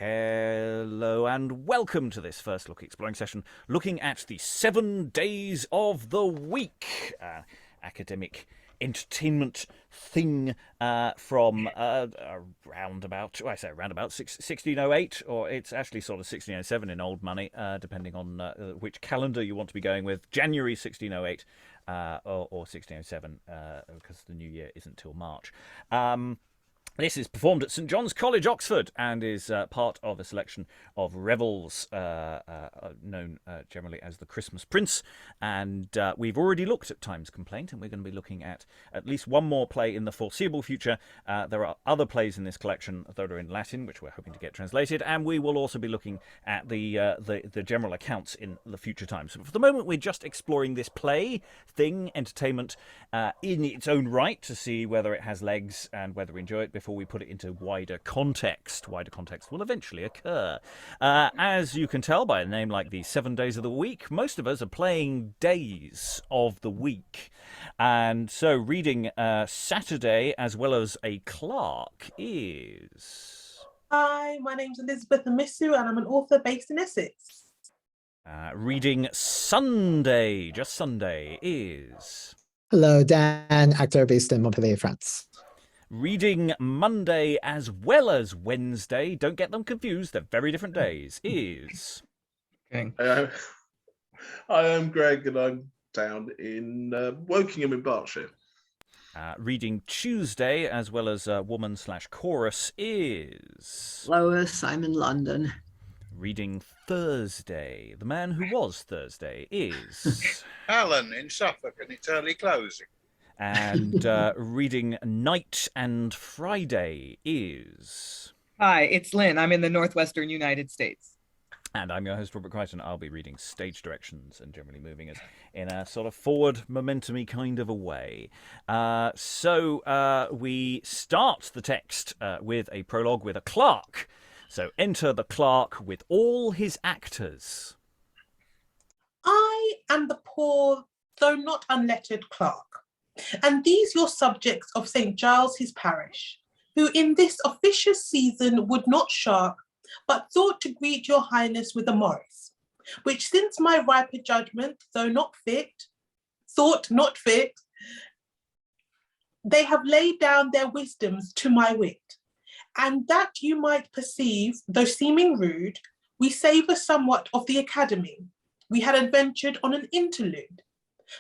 Hello and welcome to this first look exploring session, looking at the 7 days of the week, academic entertainment thing from around about 1608, or it's actually sort of 1607 in old money, depending on which calendar you want to be going with. January 1608 or 1607, because the new year isn't till March. This is performed at St John's College, Oxford, and is part of a selection of revels known generally as the Christmas Prince. And we've already looked at Time's Complaint, and we're going to be looking at least one more play in the foreseeable future. There are other plays in this collection that are in Latin, which we're hoping to get translated, and we will also be looking at the general accounts in the future times. So for the moment, we're just exploring this play thing, entertainment, in its own right, to see whether it has legs and whether we enjoy it before we put it into wider context. Wider context will eventually occur. As you can tell by a name like the 7 days of the week, most of us are playing days of the week. And so reading Saturday as well as a Clerk is... Hi, my name's Elizabeth Amisu, and I'm an author based in Essex. Reading Sunday, just Sunday, is... Hello, Dan, actor based in Montpellier, France. Reading Monday as well as Wednesday, don't get them confused, they're very different days, is... I am Greg, and I'm down in Wokingham in Berkshire. Reading Tuesday as well as Woman/Chorus is... Lois, I'm in London. Reading Thursday, the man who was Thursday, is... Alan in Suffolk, and it's early closing. And reading Night and Friday is... Hi, it's Lynn. I'm in the Northwestern United States. And I'm your host, Robert Crighton. I'll be reading stage directions and generally moving us in a sort of forward momentum-y kind of a way. So we start the text with a prologue with a clerk. So enter the clerk with all his actors. I am the poor, though not unlettered clerk, and these your subjects of St Giles his parish, who in this officious season would not shark, but thought to greet your highness with a morris, which since my riper judgment, though not fit, thought not fit, they have laid down their wisdoms to my wit, and that you might perceive, though seeming rude, we savour somewhat of the academy. We had adventured on an interlude,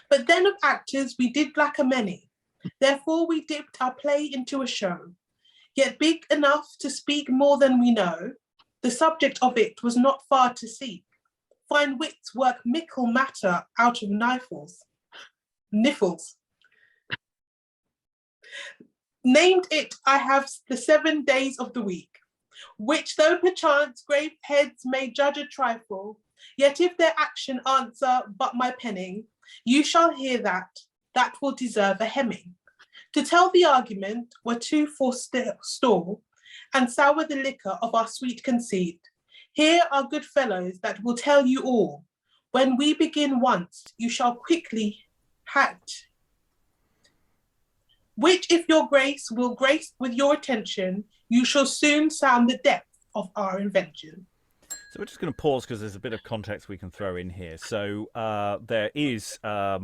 but then of actors we did lack a many, therefore we dipped our play into a show, yet big enough to speak more than we know. The subject of it was not far to seek. Fine wits work mickle matter out of niffles. Named it I have the 7 days of the week, which though perchance grave heads may judge a trifle, yet if their action answer but my penning, you shall hear that will deserve a hemming. To tell the argument were to forestall, and sour the liquor of our sweet conceit. Here are good fellows that will tell you all. When we begin once, you shall quickly hatch. Which if your grace will grace with your attention, you shall soon sound the depth of our invention. So we're just going to pause because there's a bit of context we can throw in here. So there is, at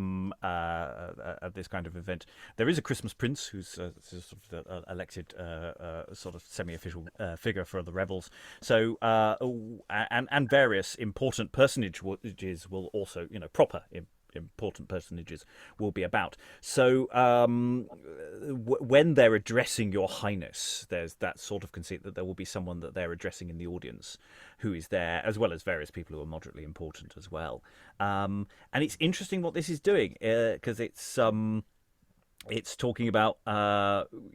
this kind of event, there is a Christmas Prince who's sort of the elected sort of semi-official figure for the revels. So, and various important personages will also, proper important personages will be about. So when they're addressing your highness, there's that sort of conceit that there will be someone that they're addressing in the audience who is there, as well as various people who are moderately important as well. And it's interesting what this is doing, because it's talking about,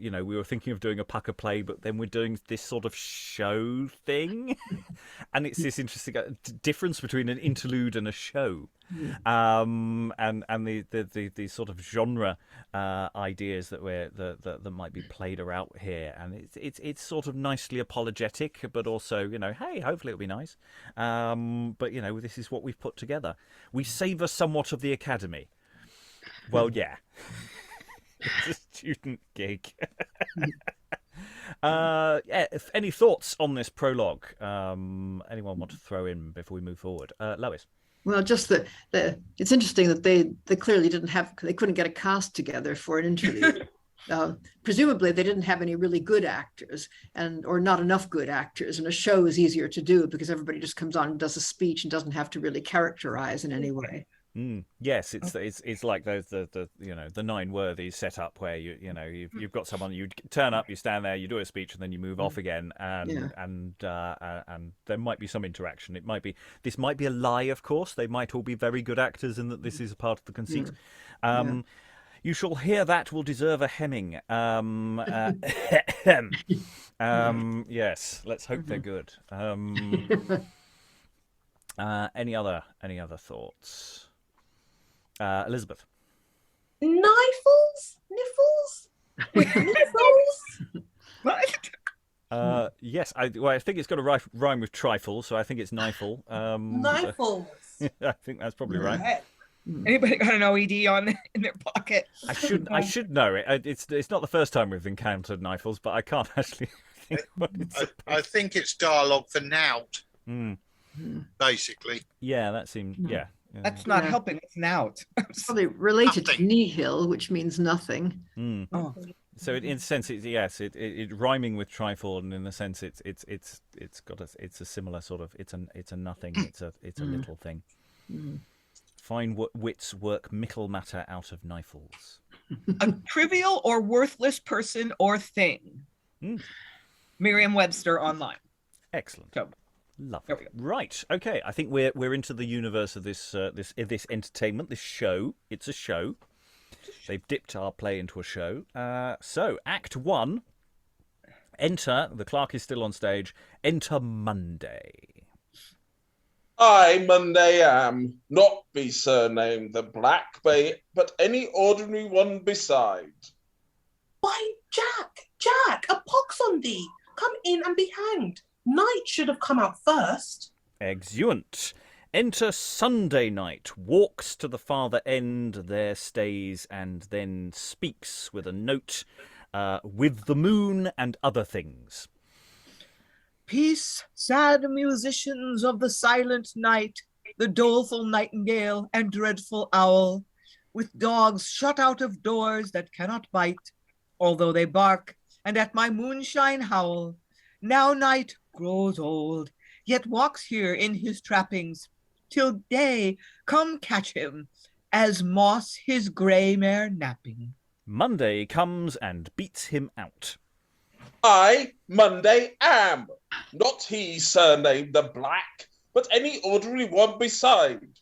we were thinking of doing a pucker play, but then we're doing this sort of show thing. And it's this interesting difference between an interlude and a show. And the sort of genre ideas that might be played out here. And it's sort of nicely apologetic, but also, hey, hopefully it'll be nice. But, this is what we've put together. We savour somewhat of the academy. Well, yeah. It's a student gig. Yeah, any thoughts on this prologue? Anyone want to throw in before we move forward? Lois. Well, just that it's interesting that they clearly they couldn't get a cast together for an interview. Presumably they didn't have any really good actors or not enough good actors, and a show is easier to do because everybody just comes on and does a speech and doesn't have to really characterize in any way. Yes, it's like the 9 worthies set up where you've got someone, you turn up, you stand there, you do a speech, and then you move off again, and there might be some interaction. This might be a lie, of course. They might all be very good actors, and that this is a part of the conceit. You shall hear that will deserve a hemming. Yes, let's hope they're good. Any other thoughts? Elizabeth. Niffles? Niffles? What? Yes, I think it's got to rhyme with trifle, so I think it's knifle. Niffles. I think that's probably right. Anybody got an OED in their pocket? I should know it. It's not the first time we've encountered knifles, but I can't actually think what it's I think it's dialogue for nout, basically. Yeah, that seems yeah. That's not helping. It's an out. Probably related Nothing. to nihil, which means nothing. Oh. So in a sense, it rhyming with trifle, and in a sense, it's a similar sort of it's a nothing. It's a little thing. Fine wits work mickle matter out of nifles. A trivial or worthless person or thing. Merriam-Webster online. Excellent. So, Lovely. there we go. Right. Okay. I think we're into the universe of this entertainment. This show. It's a show. They've dipped our play into a show. So Act 1. Enter. The clerk is still on stage. Enter Monday. I, Monday, am not be surnamed the Black, but any ordinary one beside. Why, Jack, a pox on thee. Come in and be hanged. Night should have come out first. Exeunt. Enter Sunday night, walks to the farther end, there stays, and then speaks with a note, with the moon and other things. Peace, sad musicians of the silent night, the doleful nightingale and dreadful owl, with dogs shut out of doors that cannot bite, although they bark, and at my moonshine howl. Now night grows old, yet walks here in his trappings, till day come catch him, as moss his grey mare napping. Monday comes and beats him out. I, Monday, am not he surnamed the Black, but any ordinary one beside.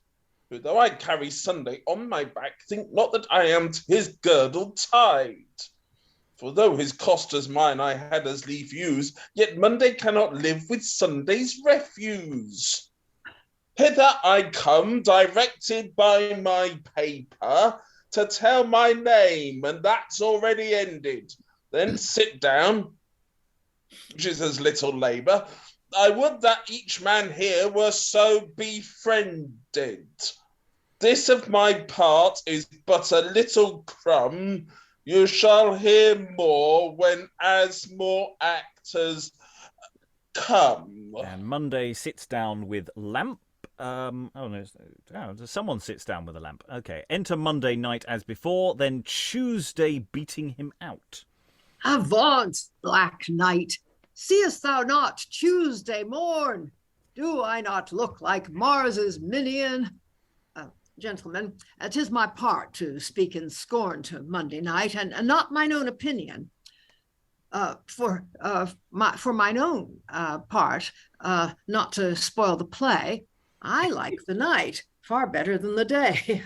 Who though I carry Sunday on my back, think not that I am to his girdle tied. For though his costers mine I had as lief use, yet Monday cannot live with Sunday's refuse. Hither I come, directed by my paper, to tell my name, and that's already ended. Then sit down, which is as little labour. I would that each man here were so befriended. This of my part is but a little crumb. You shall hear more when as more actors come. And Monday sits down with lamp. Someone sits down with a lamp. Okay. Enter Monday night as before, then Tuesday beating him out. Avaunt, Black Knight! Seest thou not Tuesday morn? Do I not look like Mars's minion? Gentlemen, 'tis my part to speak in scorn to Monday night, and not mine own opinion. For mine own part, not to spoil the play, I like the night far better than the day.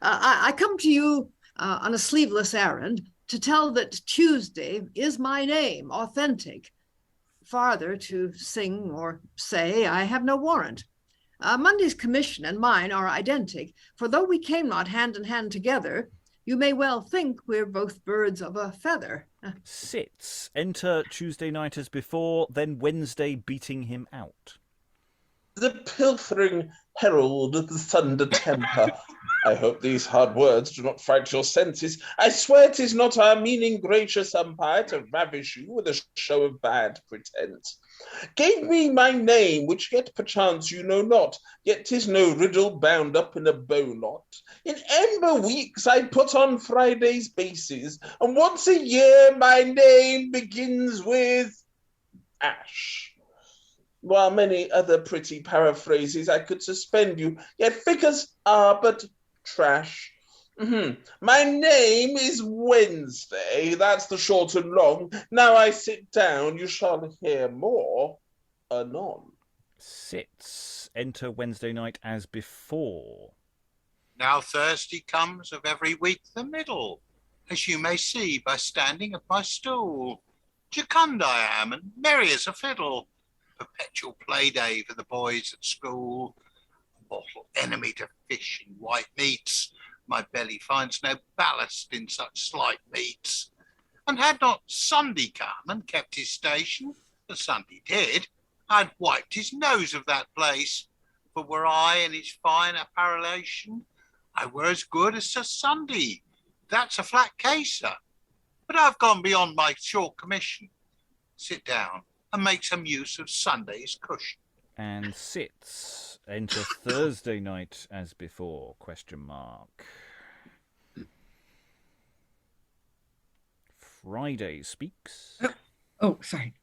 I come to you on a sleeveless errand to tell that Tuesday is my name, authentic. Farther to sing or say I have no warrant. Monday's commission and mine are identical, for though we came not hand in hand together, you may well think we're both birds of a feather. Sits. Enter Tuesday night as before, then Wednesday beating him out. the pilfering herald of the thunder temper. I hope these hard words do not fright your senses. I swear 'tis not our meaning, gracious umpire, to ravish you with a show of bad pretense. Gave me my name, which yet perchance you know not, yet 'tis no riddle bound up in a bow knot. In ember weeks I put on Friday's bases, and once a year my name begins with Ash. While many other pretty paraphrases I could suspend you, yet figures are but trash. My name is Wednesday, that's the short and long. Now I sit down, you shall hear more anon. Sits. Enter Wednesday night as before. Now Thursday comes of every week the middle, as you may see by standing at my stool. Jocund I am, and merry as a fiddle. Perpetual play day for the boys at school. A mortal enemy to fish and white meats. My belly finds no ballast in such slight meats. And had not Sunday come and kept his station, as Sunday did, I'd wiped his nose of that place. For were I in his fine apparelation, I were as good as Sir Sunday. That's a flat case, sir. But I've gone beyond my short commission. Sit down and make some use of Sunday's cushion. And sits. Enter Thursday night as before, ? Friday speaks. Oh, sorry.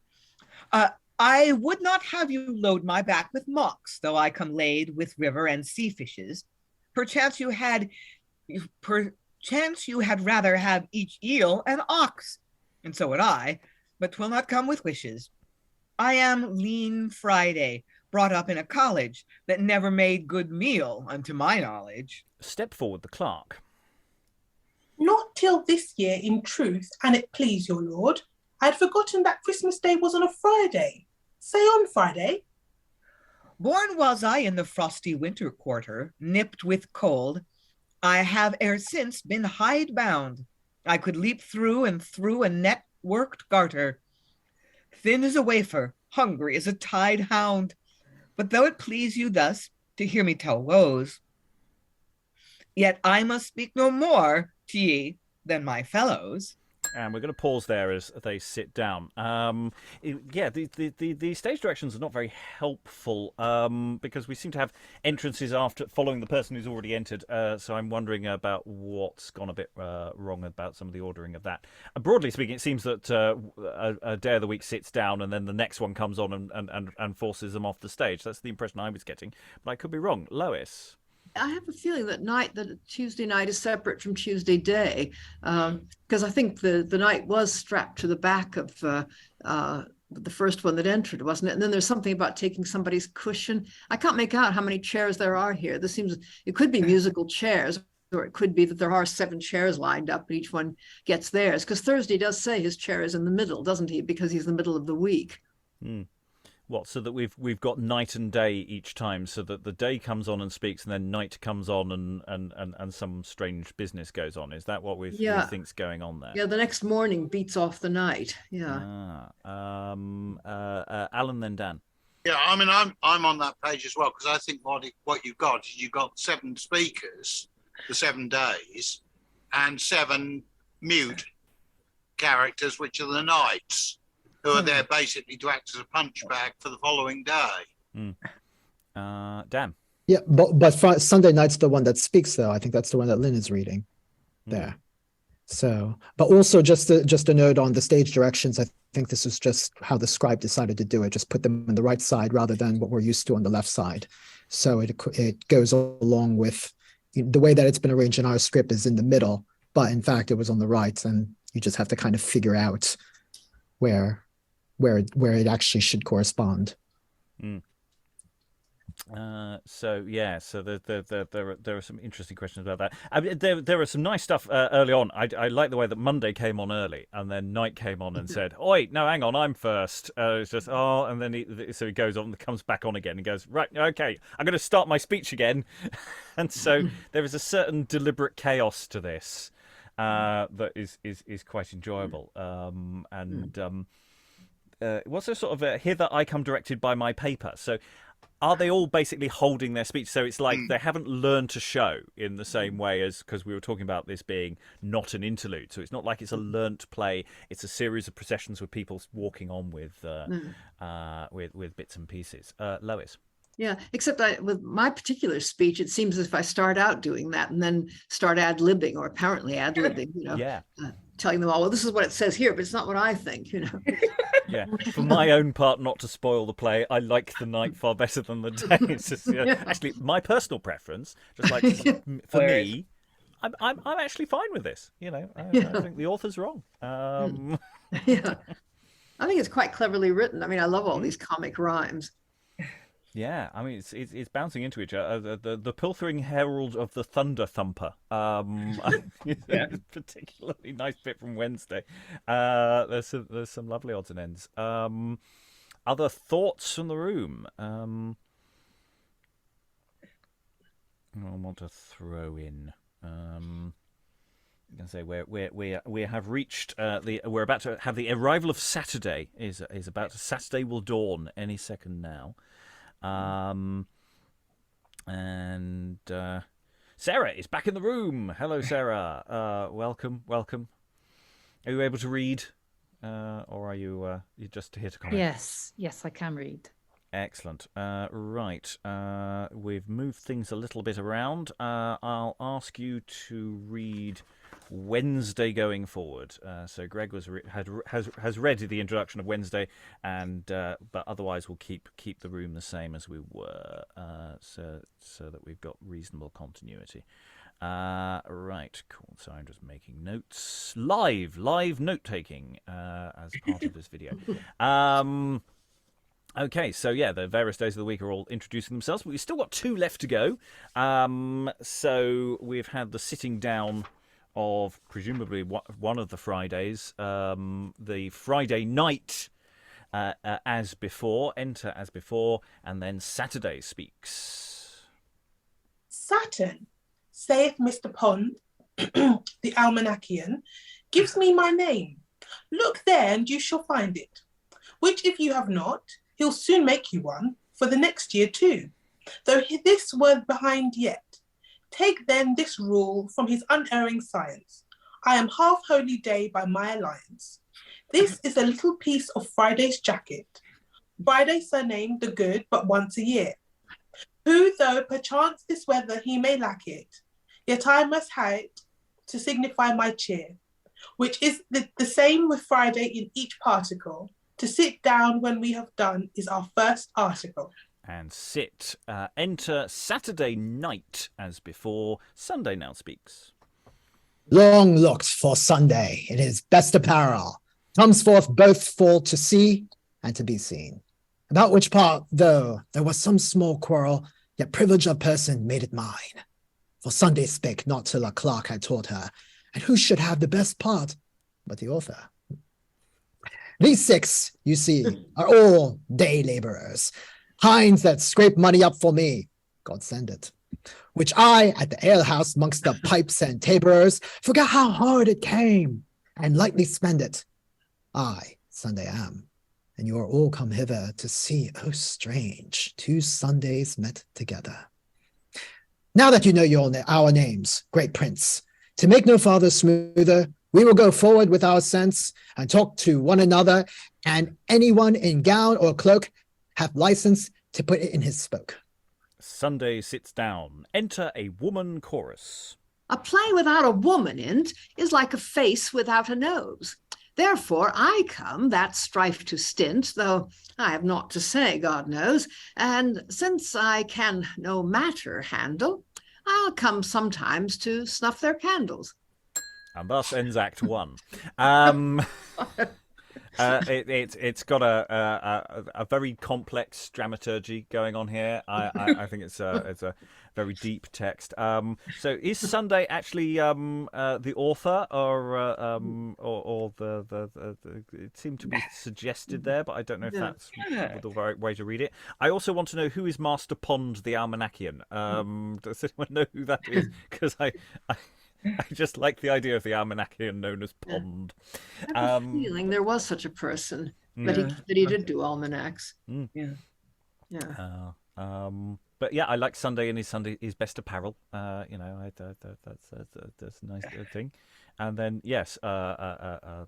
I would not have you load my back with mocks, though I come laid with river and sea fishes. Perchance you had rather have each eel an ox, and so would I, but 'twill not come with wishes. I am lean Friday, brought up in a college that never made good meal, unto my knowledge. Step forward the clerk. Not till this year, in truth, an it please your lord. I had forgotten that Christmas Day was on a Friday. Say on Friday. Born was I in the frosty winter quarter, nipped with cold. I have ere since been hide bound. I could leap through and through a net-worked garter. Thin as a wafer, hungry as a tide hound. But though it please you thus to hear me tell woes, yet I must speak no more to ye than my fellows. And we're going to pause there as they sit down. The stage directions are not very helpful because we seem to have entrances after following the person who's already entered. So I'm wondering about what's gone a bit wrong about some of the ordering of that. Broadly speaking, it seems that a day of the week sits down and then the next one comes on and forces them off the stage. That's the impression I was getting, but I could be wrong. Lois? I have a feeling that Tuesday night is separate from Tuesday day, because I think the night was strapped to the back of the first one that entered, wasn't it? And then there's something about taking somebody's cushion. I can't make out how many chairs there are here. It could be musical chairs, or it could be that there are 7 chairs lined up and each one gets theirs, because Thursday does say his chair is in the middle, doesn't he? Because he's in the middle of the week. What, so that we've got night and day each time, so that the day comes on and speaks, and then night comes on and some strange business goes on. Is that what we think's going on there? Yeah, the next morning beats off the night. Yeah. Alan, then Dan. Yeah, I mean, I'm on that page as well, because I think what you've got is you've got 7 speakers for 7 days, and 7 mute characters, which are the knights, who are there basically to act as a punch bag for the following day. Dan? Yeah, but Sunday night's the one that speaks, though. I think that's the one that Lynn is reading there. So, but also just a note on the stage directions. I think this is just how the scribe decided to do it. Just put them on the right side rather than what we're used to on the left side. So it goes along with the way that it's been arranged in our script is in the middle, but in fact it was on the right, and you just have to kind of figure out where it actually should correspond. So there are some interesting questions about that. I mean, there are some nice stuff early on. I like the way that Monday came on early, and then Night came on and said, "Oh wait, no, hang on, I'm first." It's just and then he goes on and comes back on again and goes, "Right, okay, I'm going to start my speech again," and so there is a certain deliberate chaos to this that is quite enjoyable. What's a sort of hither I come directed by my paper. So Are they all basically holding their speech? So it's like they haven't learned to show in the same way as, because we were talking about this being not an interlude. So it's not like it's a learnt play. It's a series of processions with people walking on with bits and pieces. Lois. Yeah, except with my particular speech, it seems as if I start out doing that and then start ad-libbing, or apparently ad-libbing, telling them all, well, this is what it says here, but it's not what I think, Yeah, for my own part, not to spoil the play, I like the night far better than the day. It's just, actually, my personal preference, just like for me, I'm actually fine with this. I think the author's wrong. Yeah, I think it's quite cleverly written. I mean, I love all these comic rhymes. Yeah, I mean, it's bouncing into each other. The pilfering herald of the thunder thumper. Particularly nice bit from Wednesday. There's some lovely odds and ends. Other thoughts from the room? I want to throw in. I'm going to say we have reached we're about to have the arrival of Saturday. Is about to, Saturday will dawn any second now. And Sarah is back in the room. Hello, Sarah. Welcome. Are you able to read, or are you just here to comment? Yes, I can read. Excellent. Right. We've moved things a little bit around. I'll ask you to read Wednesday going forward. So Greg has read the introduction of Wednesday, and but otherwise we'll keep the room the same as we were, so that we've got reasonable continuity. Right, cool. So I'm just making notes. Live note taking as part of this video. Okay, so the various days of the week are all introducing themselves, but we've still got 2 left to go. So we've had the sitting down of presumably one of the Fridays, the Friday night as before, enter as before, and then Saturday speaks. Saturn, saith Mr. Pond, the Almanacian, gives me my name. Look there, and you shall find it. Which if you have not, he'll soon make you one for the next year too, though this were behind yet. Take then this rule from his unerring science. I am half holy day by my alliance. This is a little piece of Friday's jacket. Friday surnamed the good but once a year. Who though perchance this weather he may lack it, yet I must have it to signify my cheer, which is the same with Friday in each particle. To sit down when we have done is our first article. And sit. Enter Saturday night as before. Sunday now speaks. Long looked for Sunday in his best apparel, comes forth both for to see and to be seen. About which part, though there was some small quarrel, yet privilege of person made it mine. For Sunday spake not till a clerk had taught her, and who should have the best part but the author? These 6, you see, are all day laborers, hinds that scrape money up for me, God send it, which I, at the alehouse amongst the pipes and taborers, forgot how hard it came, and lightly spend it. I, Sunday am, and you are all come hither to see, oh strange, 2 Sundays met together. Now that you know our names, great prince, to make no farther smoother, we will go forward with our sense and talk to one another, and anyone in gown or cloak have license to put it in his spoke. Sunday sits down. Enter a woman chorus. A play without a woman in't is like a face without a nose. Therefore I come that strife to stint, though I have naught to say, God knows, and since I can no matter handle, I'll come sometimes to snuff their candles. And thus ends Act 1. It's got a very complex dramaturgy going on here. I think it's a very deep text. So is Sunday actually the author, or the it seemed to be suggested there, but I don't know if that's the right way to read it. I also want to know who is Master Pond the Almanacian. Does anyone know who that is? Because I just like the idea of the Almanacian known as Pond. I have a feeling there was such a person, but he did do almanacs. Yeah. But yeah, I like Sunday in his best apparel. That's a nice thing. And then yes, a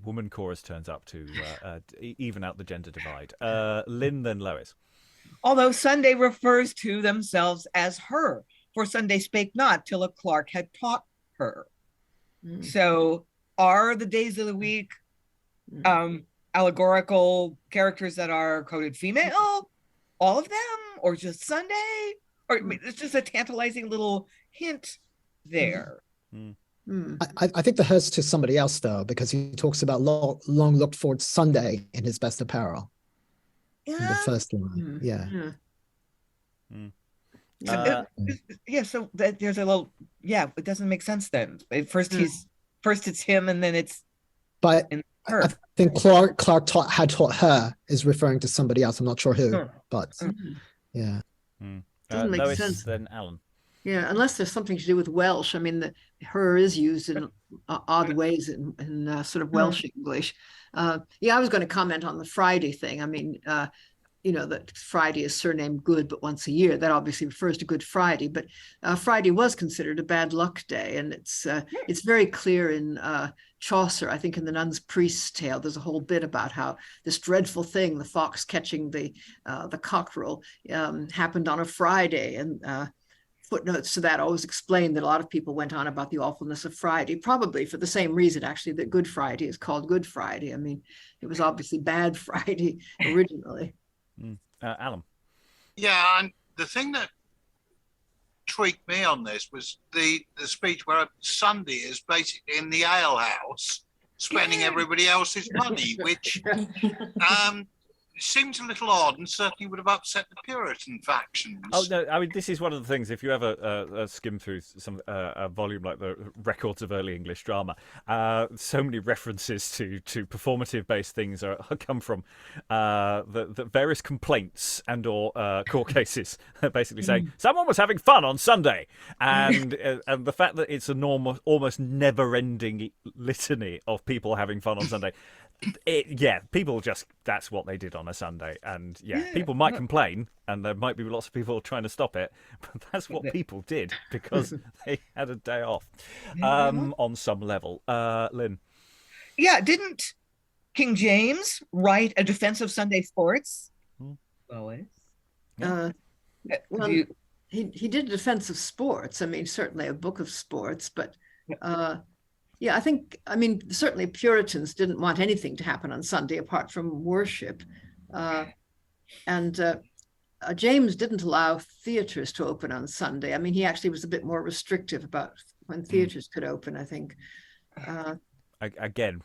woman chorus turns up to even out the gender divide. Lynn, then Lois. Although Sunday refers to themselves as her, for Sunday spake not till a Clerk had taught her. So are the days of the week allegorical characters that are coded female, all of them, or just Sunday? Or it's just a tantalizing little hint there. I think the hers to somebody else though, because he talks about long looked for Sunday in his best apparel. In the first line. So there's a little, it doesn't make sense then. First it's him, and then it's her. I think Clark had taught her is referring to somebody else. I'm not sure who, but yeah. Doesn't make Lois, sense. then Alan. Yeah, unless there's something to do with Welsh. I mean, her is used in odd ways in sort of Welsh English. I was going to comment on the Friday thing. I mean, that Friday is surnamed Good, but once a year. That obviously refers to Good Friday. But Friday was considered a bad luck day, and it's very clear in Chaucer. I think in the Nun's Priest's Tale, there's a whole bit about how this dreadful thing, the fox catching the cockerel, happened on a Friday, and footnotes to that always explain that a lot of people went on about the awfulness of Friday, probably for the same reason, actually, that Good Friday is called Good Friday. I mean, it was obviously Bad Friday originally. Alan. Yeah, and the thing that tweaked me on this was the speech where Sunday is basically in the alehouse spending everybody else's money, which seems a little odd and certainly would have upset the Puritan factions. Oh no! I mean, this is one of the things. If you ever skim through a volume like the Records of Early English Drama, so many references to performative-based things come from the various complaints and or court cases, basically saying someone was having fun on Sunday, and the fact that it's a almost never-ending litany of people having fun on Sunday. People that's what they did on a Sunday, and people might complain, and there might be lots of people trying to stop it, but that's what people did because they had a day off on some level. Lynn. Didn't King James write a defense of Sunday sports? Lois? He did a defense of sports. I mean, certainly a book of sports, but I mean, certainly Puritans didn't want anything to happen on Sunday apart from worship. And James didn't allow theaters to open on Sunday. I mean, he actually was a bit more restrictive about when theaters could open, I think. Again,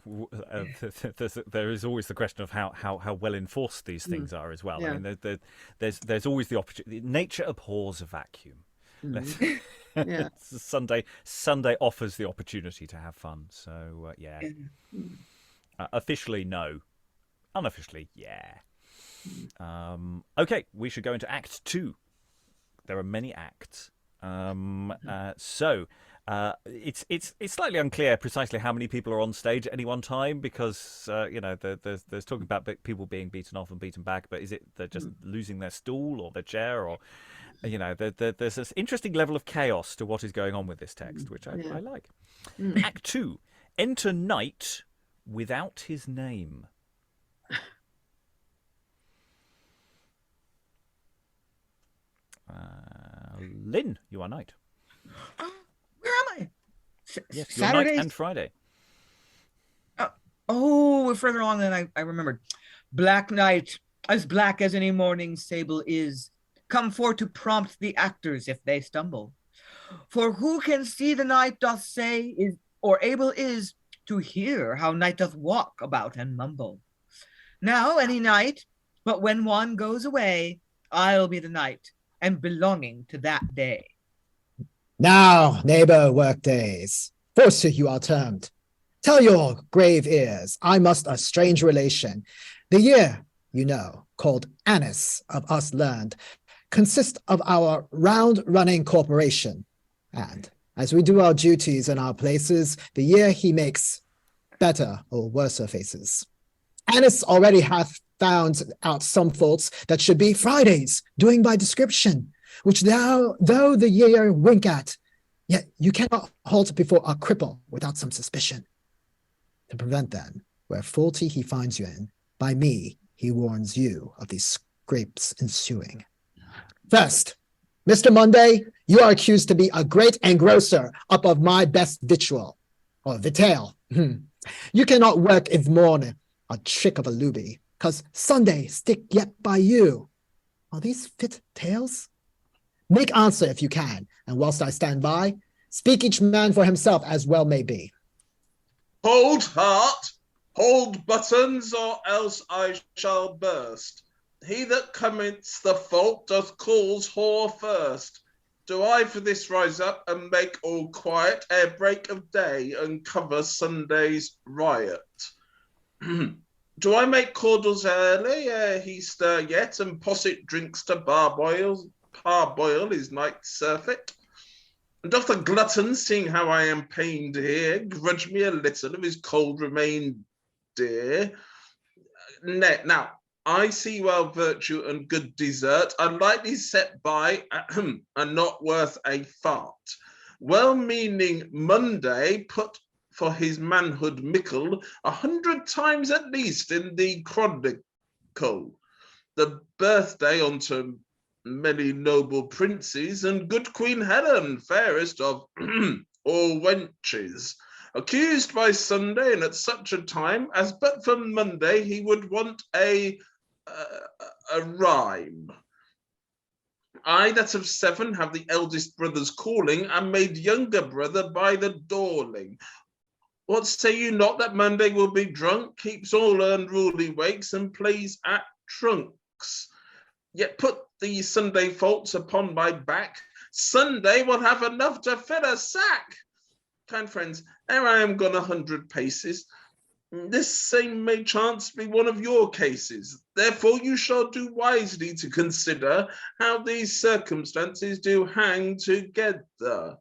there is always the question of how well enforced these things are as well. I mean, there's always the opportunity. Nature abhors a vacuum. Sunday offers the opportunity to have fun. So officially no, unofficially okay, we should go into Act 2. There are many acts. It's slightly unclear precisely how many people are on stage at any one time because there's talking about people being beaten off and beaten back, but is it they're just losing their stool or their chair, or there's this interesting level of chaos to what is going on with this text, which I like. Act 2, enter Knight without his name. Lynn, you are Knight. Where am I? Yes, Saturday Knight and Friday. We're further along than I remembered. Black Knight, as black as any morning sable is, come forth to prompt the actors if they stumble. For who can see the knight doth say is, or able is, to hear how knight doth walk about and mumble. Now any night, but when one goes away, I'll be the knight, and belonging to that day. Now, neighbor workdays, forsooth you are termed. Tell your grave ears, I must a strange relation. The year, called Annis of us learned, consists of our round-running corporation. And as we do our duties in our places, the year he makes better or worser faces. Annis already hath found out some faults that should be Friday's, doing by description, which though the year wink at, yet you cannot halt before a cripple without some suspicion. To prevent then, where faulty he finds you in, by me he warns you of these scrapes ensuing. First, Mr. Monday, you are accused to be a great engrosser up of my best victual, or vitail. You cannot work if morn a trick of a looby, 'cause Sunday stick yet by you. Are these fit tales? Make answer if you can, and whilst I stand by, speak each man for himself as well may be. Hold heart, hold buttons, or else I shall burst. He that commits the fault doth cause whore first. Do I for this rise up and make all quiet ere break of day and cover Sunday's riot? Do I make caudles early ere he stir yet, and posset drinks to parboil his night surfeit? And doth a glutton, seeing how I am pained here, grudge me a little of his cold remain dear? Now, I see well virtue and good desert are lightly set by and not worth a fart. Well-meaning Monday put for his manhood mickle 100 times at least in the chronicle. The birthday unto many noble princes and good Queen Helen, fairest of all wenches, accused by Sunday, and at such a time as but for Monday he would want a rhyme. I that of 7 have the eldest brother's calling, and made younger brother by the dawning. What say you not that Monday will be drunk, keeps all unruly wakes, and plays at trunks? Yet put the Sunday faults upon my back, Sunday will have enough to fill a sack. Kind friends, ere I am gone 100 paces, this same may chance be one of your cases. Therefore you shall do wisely to consider how these circumstances do hang together.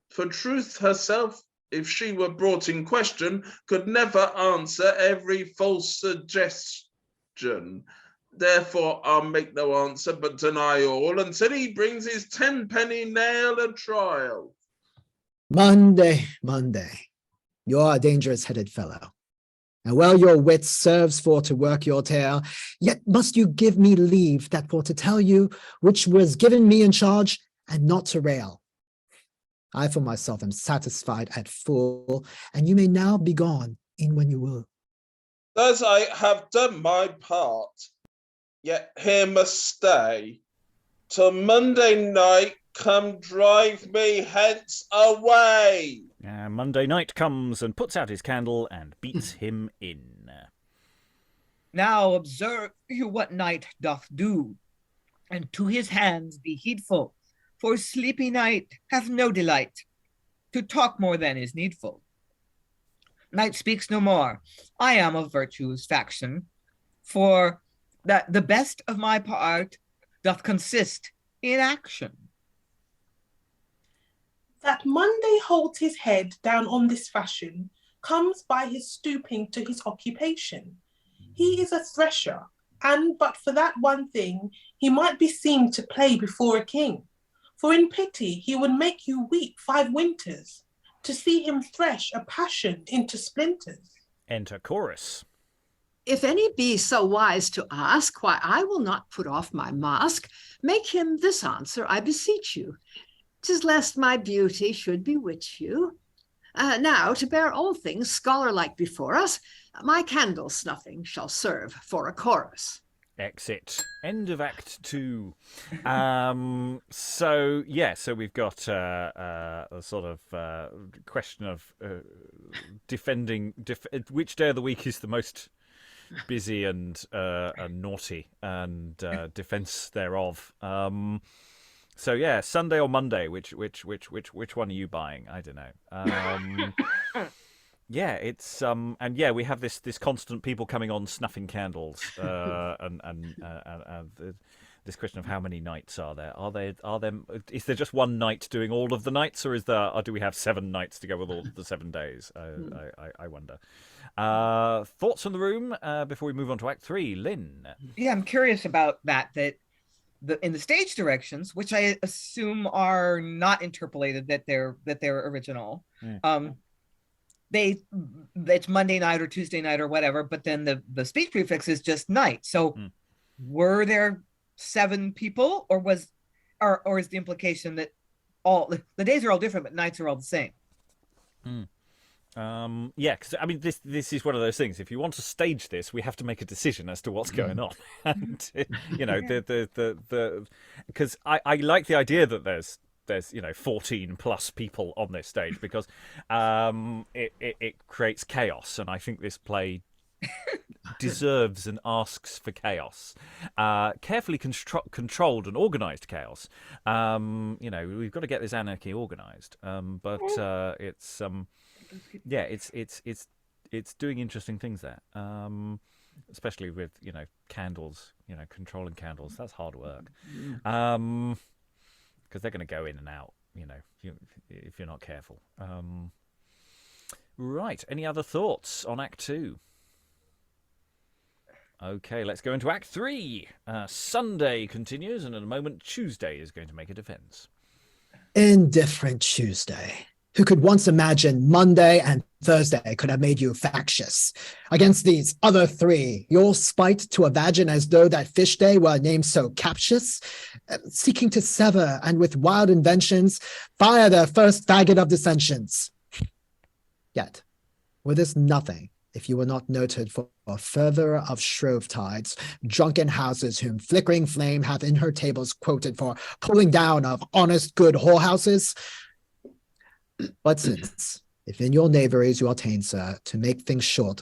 For truth herself, if she were brought in question, could never answer every false suggestion. Therefore I'll make no answer, but deny all, until he brings his 10-penny nail a trial. Monday, you're a dangerous-headed fellow. And well your wit serves for to work your tale, yet must you give me leave that for to tell you which was given me in charge, and not to rail. I for myself am satisfied at full, and you may now be gone in when you will. Thus I have done my part, yet here must stay, till Monday night come drive me hence away. Monday night comes and puts out his candle and beats him in. Now observe you what night doth do, and to his hands be heedful, for sleepy night hath no delight to talk more than is needful. Night speaks no more. I am of virtue's faction, for that the best of my part doth consist in action. That Monday holds his head down on this fashion comes by his stooping to his occupation. He is a thresher, and but for that one thing, he might be seen to play before a king. For in pity he would make you weep 5 winters, to see him thresh a passion into splinters. Enter chorus. If any be so wise to ask why I will not put off my mask, make him this answer, I beseech you. 'Tis lest my beauty should bewitch you. Now, to bear all things scholar-like before us, my candle snuffing shall serve for a chorus. Exit. End of Act 2. So we've got a sort of question of defending which day of the week is the most busy and naughty, and defense thereof. So yeah, Sunday or Monday, which one are you buying? I don't know. Yeah, it's and yeah, we have this constant people coming on snuffing candles, and this question of how many nights are there? Are there? Is there just one night doing all of the nights, or do we have 7 nights to go with all the 7 days? I wonder. Thoughts from the room before we move on to Act 3, Lynn. Yeah, I'm curious about that. In the stage directions, which I assume are not interpolated, that they're original. It's Monday night or Tuesday night or whatever, but then the speech prefix is just night. So were there 7 people, or is the implication that all the days are all different but nights are all the same? Yeah, because I mean, this is one of those things. If you want to stage this, we have to make a decision as to what's going on, and you know, because I like the idea that there's 14 plus people on this stage, because it creates chaos, and I think this play deserves and asks for chaos, carefully controlled and organized chaos. We've got to get this anarchy organized, but it's doing interesting things there, especially with candles, controlling candles. That's hard work, because they're going to go in and out, if you're not careful. Right, any other thoughts on Act 2? Okay, let's go into Act 3. Sunday continues, and in a moment Tuesday is going to make a defense. Indifferent Tuesday. Who could once imagine Monday and Thursday could have made you factious? Against these other 3, your spite to avagin as though that fish day were a name so captious, seeking to sever and with wild inventions fire their first faggot of dissensions. Yet, were this nothing if you were not noted for a furtherer of shrove tides, drunken houses whom flickering flame hath in her tables quoted for pulling down of honest good whorehouses? But since, if in your knaveries you attain, sir, to make things short,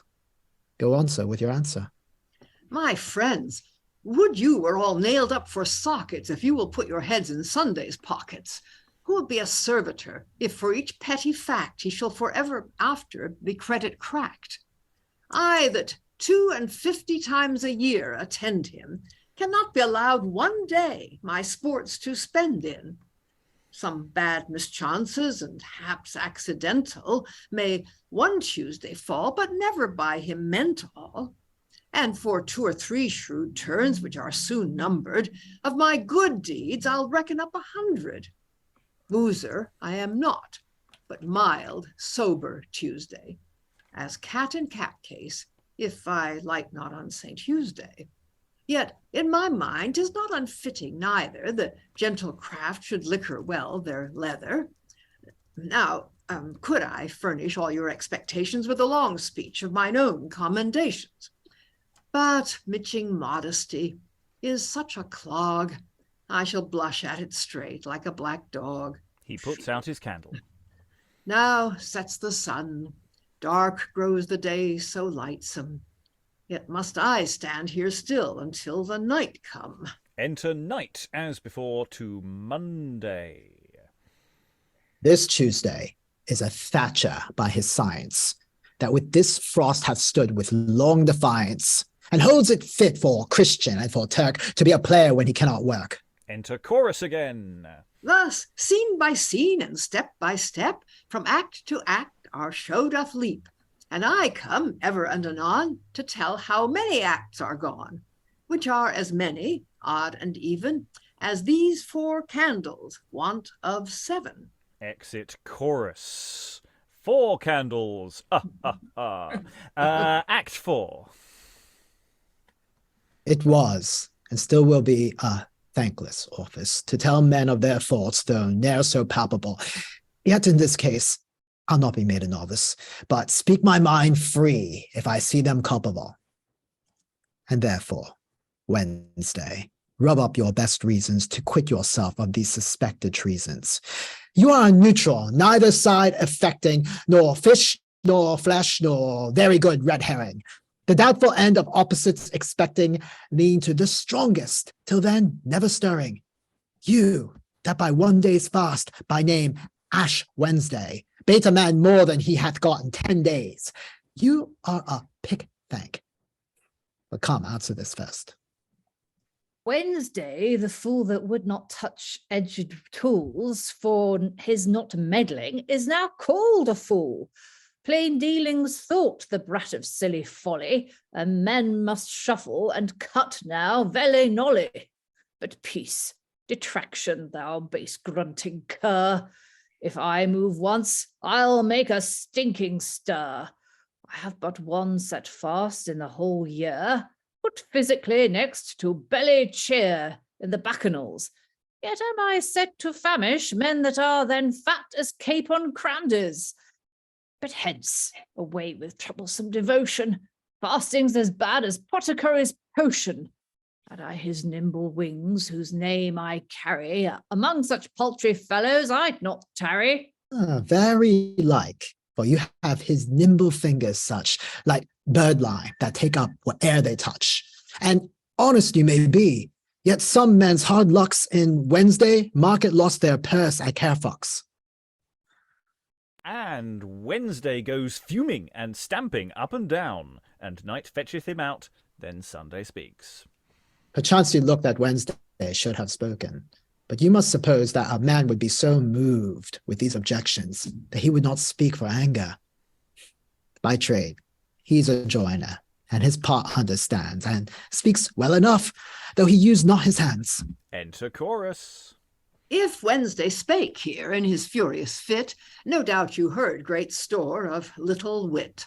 go on, sir, with your answer. My friends, would you were all nailed up for sockets if you will put your heads in Sunday's pockets. Who will be a servitor if for each petty fact he shall forever after be credit cracked? I that 52 times a year attend him cannot be allowed one day my sports to spend in. Some bad mischances and haps accidental may one Tuesday fall, but never by him meant all. And for 2 or 3 shrewd turns, which are soon numbered, of my good deeds I'll reckon up 100. Boozer I am not, but mild, sober Tuesday, as cat in cat case, if I light not on St. Tuesday. Yet in my mind 'tis not unfitting neither the gentle craft should liquor well their leather. Now, could I furnish all your expectations with a long speech of mine own commendations? But mitching modesty is such a clog, I shall blush at it straight like a black dog. He puts out his candle. Now sets the sun, dark grows the day so lightsome. Yet must I stand here still until the night come. Enter night, as before, to Monday. This Tuesday is a thatcher by his science, that with this frost hath stood with long defiance, and holds it fit for Christian and for Turk to be a player when he cannot work. Enter chorus again. Thus, scene by scene and step by step, from act to act our show doth leap. And I come ever and anon to tell how many acts are gone, which are as many, odd and even, as these 4 candles want of 7. Exit chorus. 4 candles. Act 4. It was, and still will be, a thankless office to tell men of their faults, though ne'er so palpable. Yet in this case, I'll not be made a novice, but speak my mind free if I see them culpable. And therefore, Wednesday, rub up your best reasons to quit yourself of these suspected treasons. You are neutral, neither side affecting, nor fish, nor flesh, nor very good red herring. The doubtful end of opposites expecting, lean to the strongest, till then never stirring. You, that by one day's fast, by name Ash Wednesday, bait a man more than he hath got in 10 days. You are a pick-thank. But come, answer this first. Wednesday, the fool that would not touch edged tools for his not meddling, is now called a fool. Plain dealings thought the brat of silly folly, and men must shuffle and cut now, vele nolly. But peace, detraction, thou base grunting cur. If I move once, I'll make a stinking stir. I have but one set fast in the whole year, put physically next to belly cheer in the bacchanals. Yet am I set to famish men that are then fat as capon crandies. But hence, away with troublesome devotion, fasting's as bad as Poticary's potion. Had I his nimble wings, whose name I carry, among such paltry fellows I'd not tarry. Very like, for you have his nimble fingers such, like birdlime, that take up whate'er they touch. And honest you may be, yet some men's hard lucks in Wednesday market lost their purse at Carefox. And Wednesday goes fuming and stamping up and down, and night fetcheth him out, then Sunday speaks. Perchance you looked that Wednesday should have spoken, but you must suppose that a man would be so moved with these objections that he would not speak for anger. By trade, he's a joiner, and his part understands, and speaks well enough, though he use not his hands. Enter chorus. If Wednesday spake here in his furious fit, no doubt you heard great store of little wit.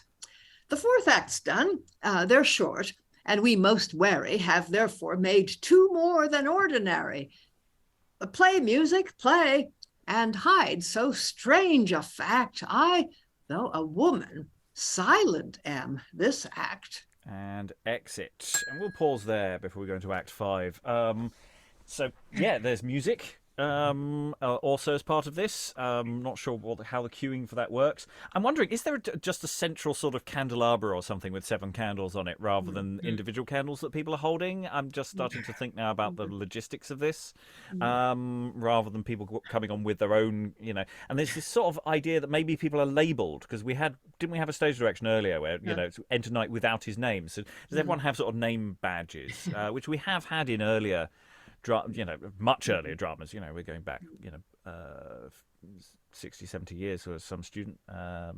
The fourth act's done, they're short, and we most wary have therefore made two more than ordinary. Play, music, play, and hide so strange a fact, I, though a woman, silent am this act. And exit. And we'll pause there before we go into Act 5. So, yeah, there's music. Also as part of this. Not sure how the queuing for that works. I'm wondering, is there just a central sort of candelabra or something with 7 candles on it rather than individual candles that people are holding? I'm just starting to think now about the logistics of this, rather than people coming on with their own, and there's this sort of idea that maybe people are labelled, because didn't we have a stage direction earlier where, it's Enter Night without his name? So does everyone have sort of name badges, which we have had in earlier much earlier dramas. We're going back, 60, 70 years for some student or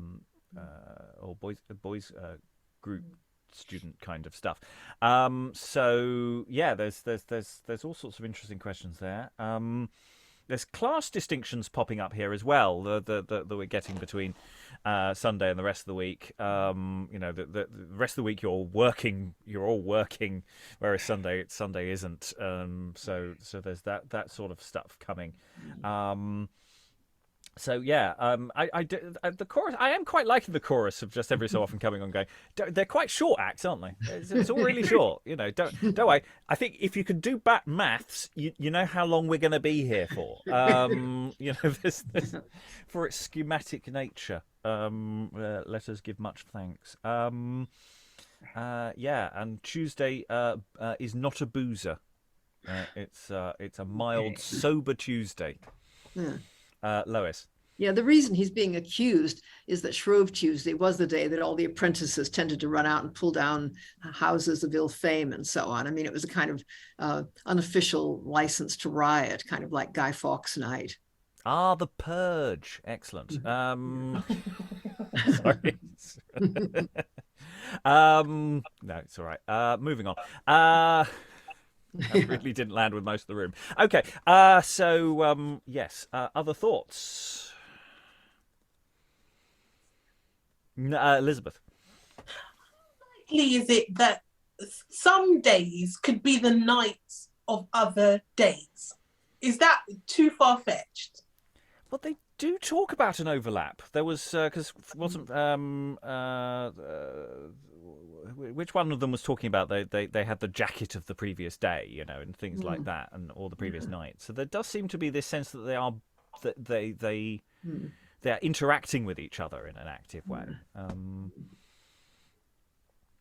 boys group student kind of stuff. So yeah, there's all sorts of interesting questions there. There's class distinctions popping up here as well that we're getting between Sunday and the rest of the week. The rest of the week you're all working, whereas Sunday isn't. So there's that sort of stuff coming. So yeah, the chorus. I am quite liking the chorus of just every so often coming on going. They're quite short acts, aren't they? It's all really short. Don't worry. I think if you can do maths, you know how long we're going to be here for. This for its schematic nature. Let us give much thanks. Yeah, and Tuesday is not a boozer. It's a mild, sober Tuesday. Yeah. Lois. Yeah, the reason he's being accused is that Shrove Tuesday was the day that all the apprentices tended to run out and pull down houses of ill fame and so on. I mean, it was a kind of unofficial license to riot, kind of like Guy Fawkes Night. Ah, the Purge. Excellent. Sorry. No, it's all right. Moving on. That really didn't land with most of the room. Okay, so yes, other thoughts? Elizabeth. How likely is it that some days could be the nights of other days? Is that too far-fetched? Well, they do talk about an overlap. There was, because wasn't which one of them was talking about they had the jacket of the previous day, and things like that, or the previous night. So there does seem to be this sense that they are interacting with each other in an active way.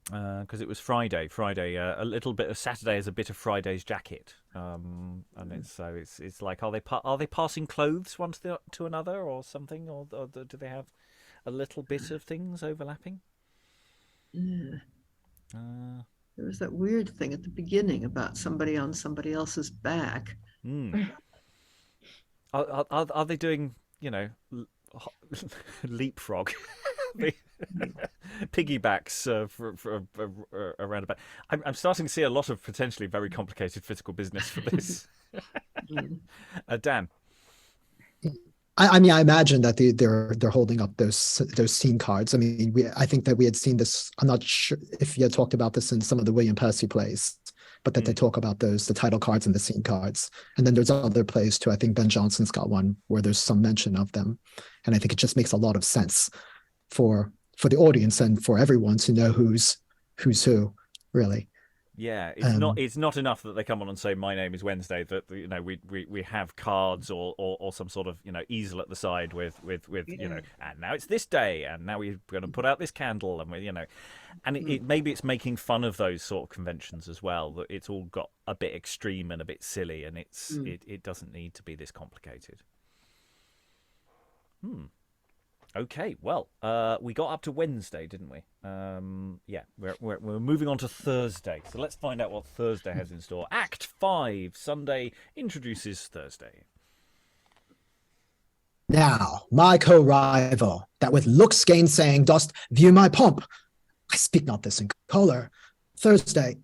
because it was Friday. A little bit of Saturday is a bit of Friday's jacket, and it's like are they passing clothes one to another or something, or do they have a little bit of things overlapping? Yeah. There was that weird thing at the beginning about somebody on somebody else's back. Are they doing leapfrog? Piggybacks for around about. I'm starting to see a lot of potentially very complicated physical business for this. Dan. I mean, I imagine that they're holding up those scene cards. I mean, I think that we had seen this. I'm not sure if you had talked about this in some of the William Percy plays, but that they talk about the title cards and the scene cards. And then there's other plays too. I think Ben Jonson's got one where there's some mention of them, and I think it just makes a lot of sense for the audience and for everyone to know who's who, really. Yeah, it's not enough that they come on and say my name is Wednesday. That we have cards or some sort of easel at the side with and now it's this day and now we're going to put out this candle and maybe it's making fun of those sort of conventions as well. That it's all got a bit extreme and a bit silly, and it doesn't need to be this complicated. Okay, well, we got up to Wednesday, didn't we? We're moving on to Thursday. So let's find out what Thursday has in store. Act 5, Sunday, introduces Thursday. Now, my co-rival, that with looks gainsaying dost view my pomp. I speak not this in choler. Thursday,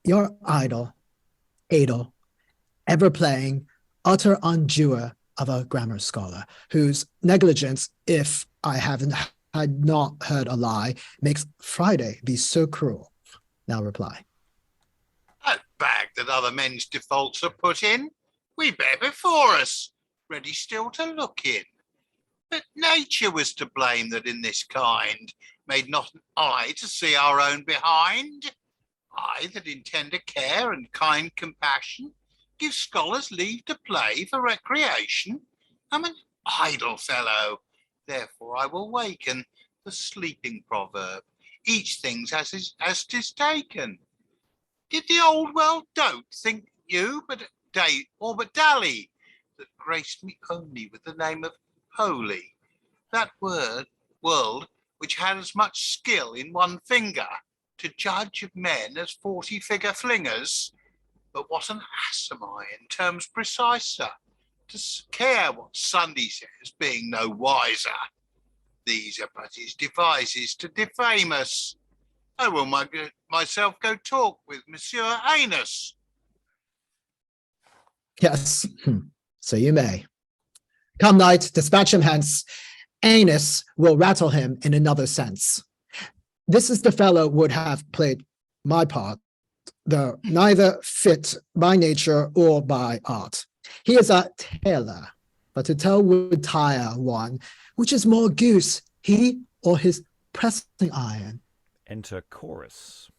your idol, ever playing, utter undoer of a grammar scholar, whose negligence, if I had not heard a lie, makes Friday be so cruel. Now reply. That bag that other men's defaults are put in, we bear before us, ready still to look in. But nature was to blame that in this kind made not an eye to see our own behind. I that in tender care and kind compassion give scholars leave to play for recreation. I'm an idle fellow, therefore I will waken the sleeping proverb. Each thing's as 'tis taken. Did the old world dote, think you, but dally, that graced me only with the name of holy? That world which had as much skill in one finger to judge of men as 40-figure flingers. But what an ass am I in terms preciser, to care what Sunday says, being no wiser. These are but his devices to defame us. I will myself go talk with Monsieur Anus. Yes, so you may. Come, knight, dispatch him hence. Anus will rattle him in another sense. This is the fellow would have played my part, though neither fit by nature or by art. He is a tailor, but to tell would tire one, which is more goose, he or his pressing iron. Enter chorus.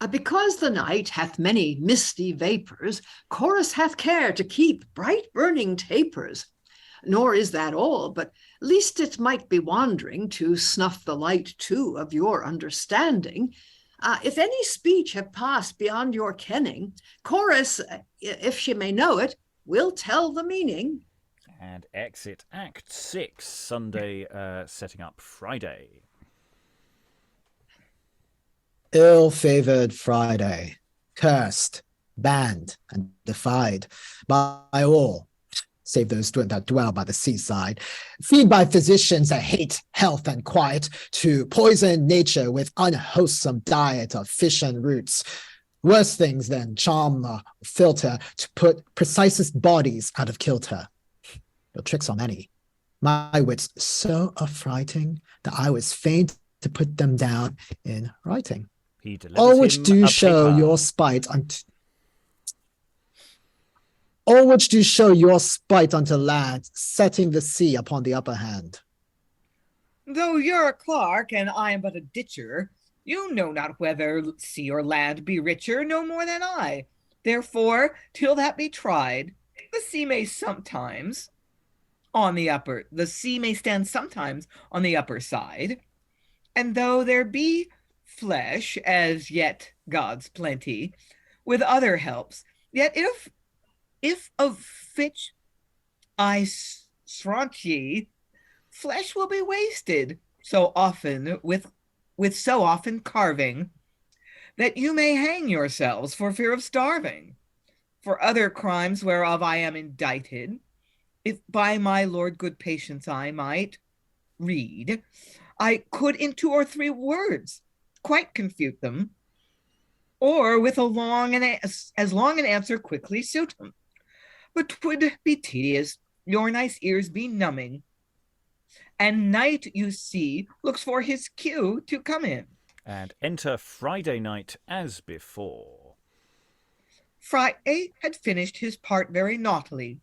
Because the night hath many misty vapors, chorus hath care to keep bright burning tapers. Nor is that all, but least it might be wandering to snuff the light too of your understanding. If any speech have passed beyond your kenning, chorus, if she may know it, will tell the meaning. And exit Act 6, Sunday, setting up Friday. Ill-favored Friday, cursed, banned, and defied by all, save those that dwell by the seaside, feed by physicians that hate health and quiet, to poison nature with unwholesome diet of fish and roots, worse things than charm or filter, to put precisest bodies out of kilter. Your tricks are many, my wits so affrighting, that I was fain to put them down in writing. He delivers All which him do a show paper. your spite all which do show your spite unto land, setting the sea upon the upper hand. Though you're a clerk, and I am but a ditcher, you know not whether sea or land be richer, no more than I. Therefore, till that be tried, the sea may stand sometimes on the upper side. And though there be flesh, as yet God's plenty, with other helps. Yet if of fitch I sraunt ye, flesh will be wasted so often with so often carving, that you may hang yourselves for fear of starving. For other crimes whereof I am indicted, if by my Lord good patience I might read, I could in 2 or 3 words quite confute them, or with as long an answer quickly suit them. But 'twould be tedious, your nice ears be numbing, and night, you see, looks for his cue to come in. And enter Friday night as before. Friday had finished his part very naughtily.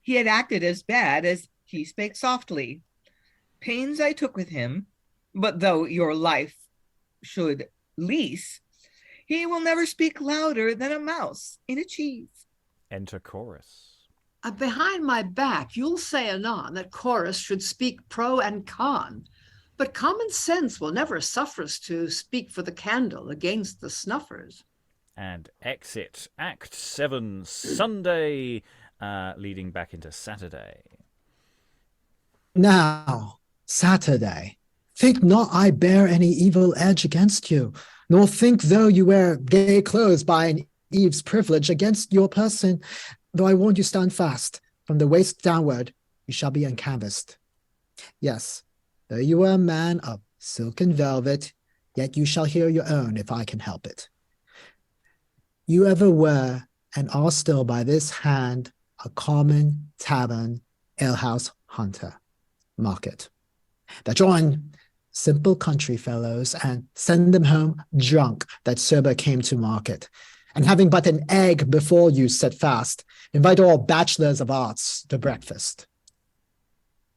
He had acted as bad as he spake softly. Pains I took with him, but though your life should lease, he will never speak louder than a mouse in a cheese. Enter Chorus. Behind my back, you'll say anon that chorus should speak pro and con, but common sense will never suffer us to speak for the candle against the snuffers. And exit Act 7, Sunday, leading back into Saturday. Now, Saturday, think not I bear any evil edge against you, nor think though you wear gay clothes by an Eve's privilege against your person, though I warn you stand fast, from the waist downward you shall be uncanvassed. Yes, though you are a man of silk and velvet, yet you shall hear your own if I can help it. You ever were, and are still by this hand, a common tavern, alehouse hunter, market, that join simple country fellows and send them home drunk that sober came to market, and having but an egg before you set fast, invite all bachelors of arts to breakfast.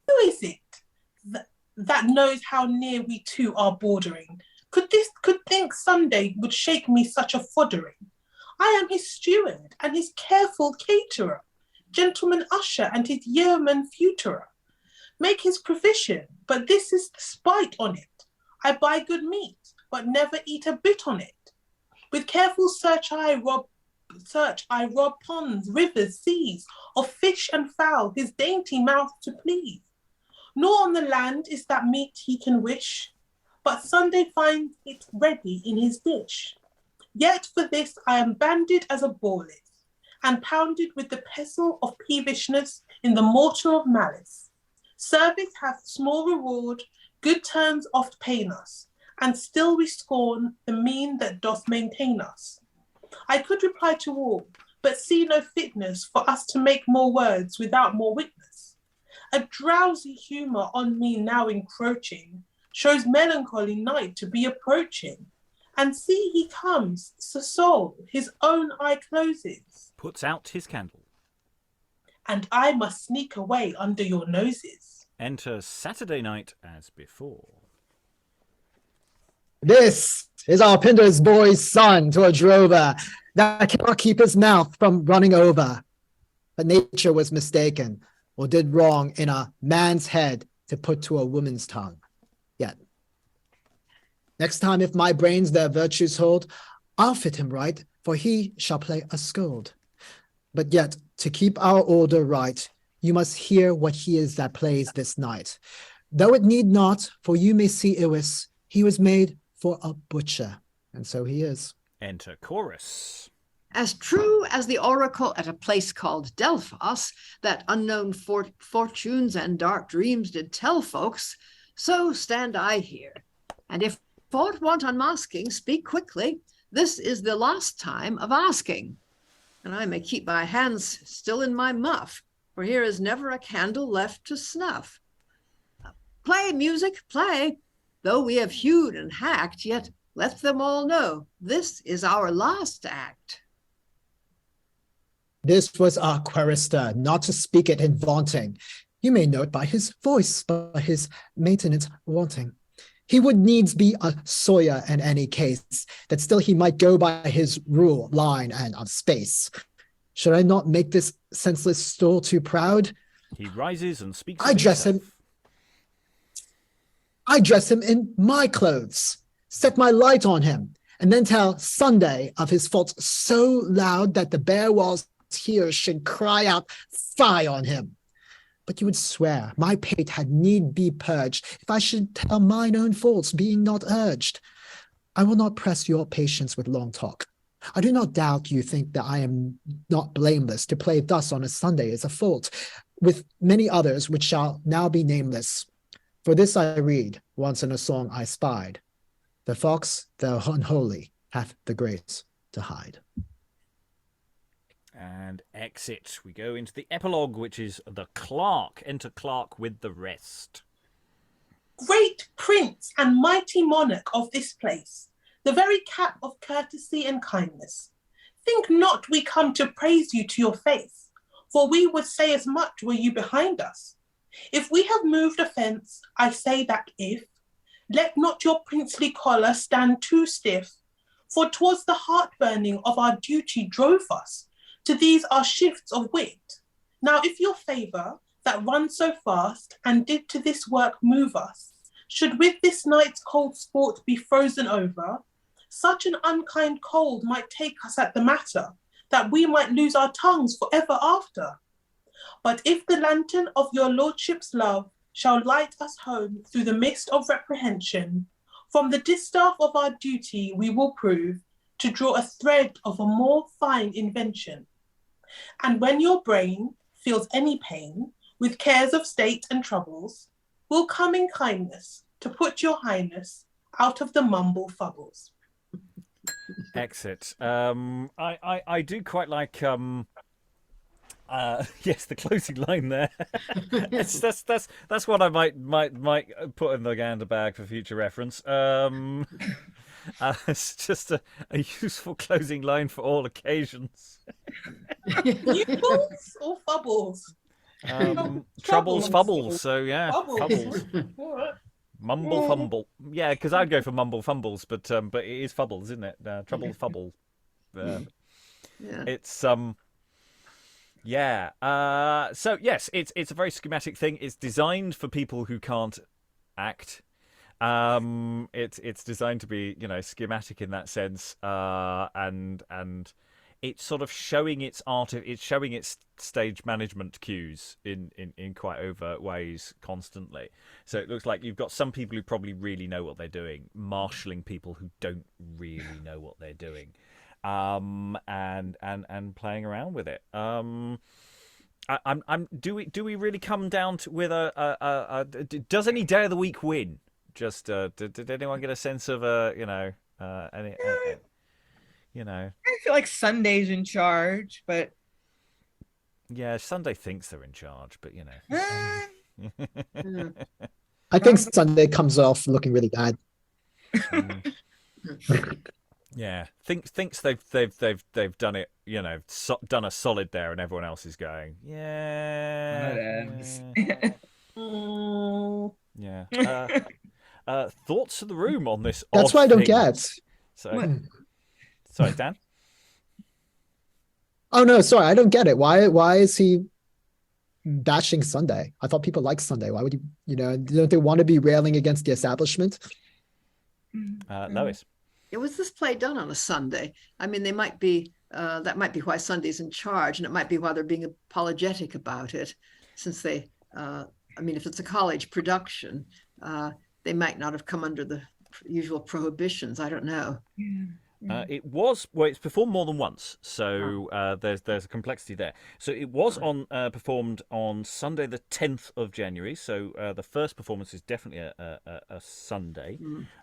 Who is it that knows how near we two are bordering? Could think Sunday would shake me such a foddering? I am his steward and his careful caterer, gentleman usher and his yeoman feuterer. Make his provision, but this is the spite on it. I buy good meat, but never eat a bit on it. With careful search I rob ponds, rivers, seas, of fish and fowl, his dainty mouth to please. Nor on the land is that meat he can wish, but Sunday finds it ready in his dish. Yet for this I am banded as a bawless, and pounded with the pestle of peevishness in the mortar of malice. Service hath small reward, good turns oft pain us, and still we scorn the mean that doth maintain us. I could reply to all, but see no fitness for us to make more words without more witness. A drowsy humour on me now encroaching shows melancholy night to be approaching. And see he comes, so soul, his own eye closes. Puts out his candle. And I must sneak away under your noses. Enter Saturday night as before. This is our Pinder's boy's son to a drover that cannot keep his mouth from running over. But nature was mistaken, or did wrong in a man's head to put to a woman's tongue. Yet, next time if my brains their virtues hold, I'll fit him right, for he shall play a scold. But yet, to keep our order right, you must hear what he is that plays this night. Though it need not, for you may see Iwis, he was made for a butcher, and so he is. Enter Chorus. As true as the oracle at a place called Delphos, that unknown fortunes and dark dreams did tell folks, so stand I here. And if aught want unmasking, speak quickly. This is the last time of asking. And I may keep my hands still in my muff, for here is never a candle left to snuff. Play, music, play. Though we have hewed and hacked, yet let them all know this is our last act. This was our chorister, not to speak it in vaunting. You may note by his voice, by his maintenance wanting. He would needs be a sawyer in any case, that still he might go by his rule, line, and of space. Should I not make this senseless stool too proud? He rises and speaks. I dress him in my clothes. set my light on him, and then tell Sunday of his faults so loud that the bare walls here should cry out, fie on him. But you would swear my pate had need be purged if I should tell mine own faults, being not urged. I will not press your patience with long talk. I do not doubt you think that I am not blameless. To play thus on a Sunday is a fault, with many others which shall now be nameless. For this I read, once in a song I spied, the fox, the unholy, hath the grace to hide. And exit. We go into the epilogue, which is the Clerk. Enter Clerk with the rest. Great prince and mighty monarch of this place, the very cap of courtesy and kindness, think not we come to praise you to your face, for we would say as much were you behind us. If we have moved offence, I say that if, let not your princely collar stand too stiff, for 'twas the heart-burning of our duty drove us to these our shifts of wit. Now if your favour, that runs so fast, and did to this work move us, should with this night's cold sport be frozen over, such an unkind cold might take us at the matter, that we might lose our tongues for ever after. But if the lantern of your lordship's love shall light us home through the mist of reprehension, from the distaff of our duty we will prove to draw a thread of a more fine invention. And when your brain feels any pain, with cares of state and troubles, will come in kindness to put your highness out of the mumble fubbles. Exit. I do quite like yes, the closing line there. That's what I might put in the gander bag for future reference. It's just a useful closing line for all occasions. Fubbles or fubbles? Troubles, fubbles. So yeah, fubbles. All right. Mumble fumble. Yeah, because I'd go for mumble fumbles, but it is fubbles, isn't it? Trouble fubble. Yeah. It's yeah. So yes, it's a very schematic thing. It's designed for people who can't act. It's designed to be, schematic in that sense, and it's sort of showing its it's showing its stage management cues in quite overt ways constantly. So it looks like you've got some people who probably really know what they're doing, marshalling people who don't really know what they're doing, and playing around with it. Do we really come down to with does any day of the week win? Just did anyone get a sense of any I feel like Sunday's in charge, but yeah, Sunday thinks they're in charge, but I think Sunday comes off looking really bad. Yeah, thinks they've done it, done a solid there, and everyone else is going, yeah. Thoughts to the room on this? That's what I don't get. So, sorry, Dan. Oh no, sorry, I don't get it. Why is he bashing Sunday? I thought people like Sunday. Why would don't they want to be railing against the establishment? Lois. It was this play done on a Sunday. I mean, they might be that might be why Sunday's in charge, and it might be why they're being apologetic about it, since they if it's a college production, they might not have come under the usual prohibitions. I don't know. It's performed more than once, so there's a complexity there. So it was performed on Sunday the 10th of January. So the first performance is definitely a Sunday.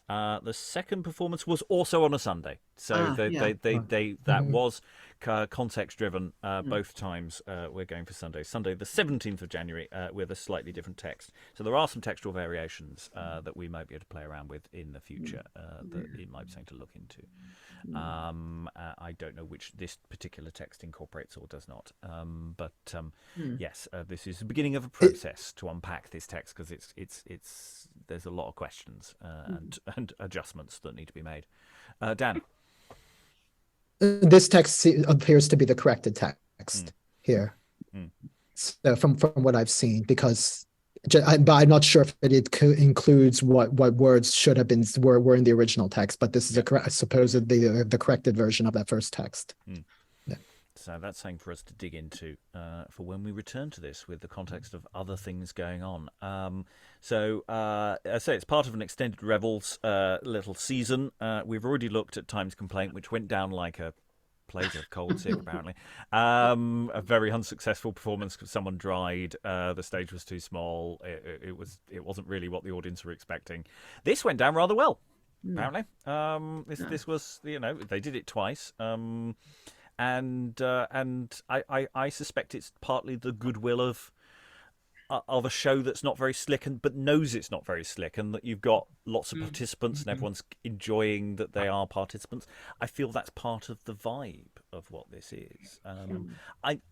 The second performance was also on a Sunday. So that was context driven both times. We're going for Sunday. Sunday the 17th of January with a slightly different text. So there are some textual variations that we might be able to play around with in the future that it might be something to look into. I don't know which this particular text incorporates or does not. Yes, this is the beginning of a process to unpack this text, because it's there's a lot of questions and adjustments that need to be made. Dan. This text appears to be the corrected text here. So from what I've seen, because But I'm not sure if includes what words should have been were in the original text. But this is supposedly the corrected version of that first text. Yeah. So that's something for us to dig into for when we return to this with the context of other things going on. So I say it's part of an extended Revels little season. We've already looked at Time's Complaint, which went down like a plague of cold sick, apparently. A very unsuccessful performance because someone dried. The stage was too small. It wasn't really what the audience were expecting. This went down rather well, apparently. This was, they did it twice. And I suspect it's partly the goodwill of a show that's not very slick but knows it's not very slick, and that you've got lots of participants and everyone's enjoying that they are participants. I feel that's part of the vibe of what this is.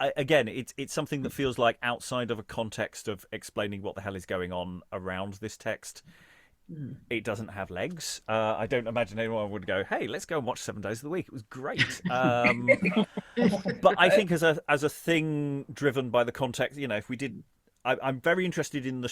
Again, it's something that feels like outside of a context of explaining what the hell is going on around this text. It doesn't have legs. I don't imagine anyone would go, "Hey, let's go and watch 7 Days of the Week." It was great. But I think as a thing driven by the context, if we did, I'm very interested in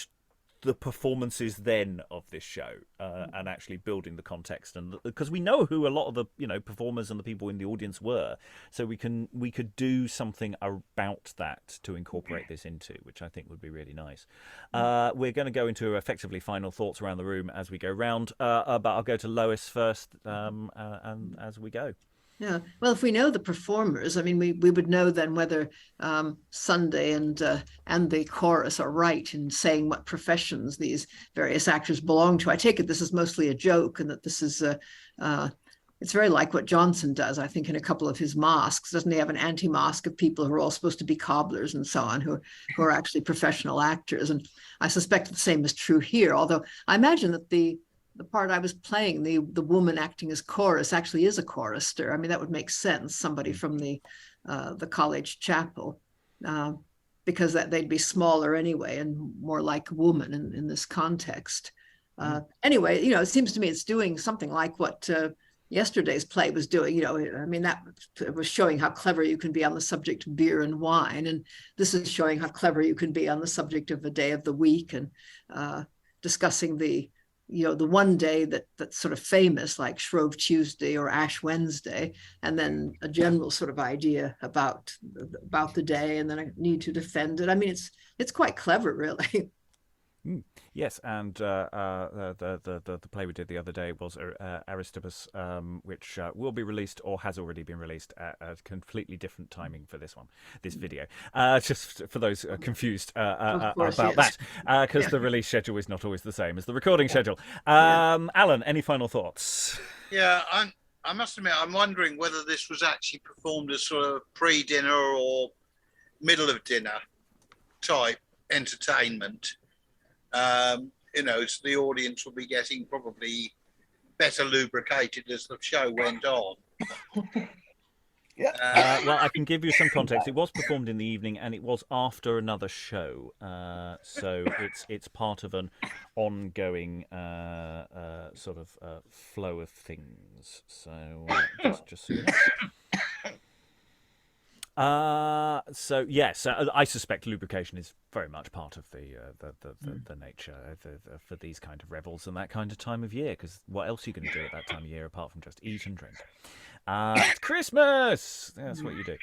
the performances then of this show and actually building the context, and because we know who a lot of the performers and the people in the audience were, so we could do something about that to incorporate this into, which I think would be really nice. We're going to go into effectively final thoughts around the room as we go round, but I'll go to Lois first, and as we go. Yeah, well, if we know the performers, I mean, we would know then whether Sunday and the chorus are right in saying what professions these various actors belong to. I take it this is mostly a joke, and that this is it's very like what Johnson does, I think, in a couple of his masks. Doesn't he have an anti-mask of people who are all supposed to be cobblers and so on, who are actually professional actors? And I suspect the same is true here, although I imagine that the part I was playing, the woman acting as chorus, actually is a chorister. I mean, that would make sense, somebody from the college chapel, because they'd be smaller anyway and more like a woman in this context. Anyway, it seems to me it's doing something like what yesterday's play was doing. I mean, that was showing how clever you can be on the subject of beer and wine, and this is showing how clever you can be on the subject of a day of the week, and discussing the one day that's sort of famous, like Shrove Tuesday or Ash Wednesday, and then a general sort of idea about the day, and then a need to defend it. I mean, it's quite clever, really. Yes, and the play we did the other day was Aristippus, which will be released or has already been released at completely different timing for this video. Just for those confused about that, because the release schedule is not always the same as the recording schedule. Alan, any final thoughts? Yeah, I must admit, I'm wondering whether this was actually performed as sort of pre-dinner or middle of dinner type entertainment. So the audience will be getting probably better lubricated as the show went on. Well, I can give you some context. It was performed in the evening, and it was after another show, so it's part of an ongoing sort of flow of things. So just so you know. So yes, I suspect lubrication is very much part of the nature for these kind of revels and that kind of time of year. Because what else are you going to do at that time of year apart from just eat and drink? It's Christmas. That's what you do.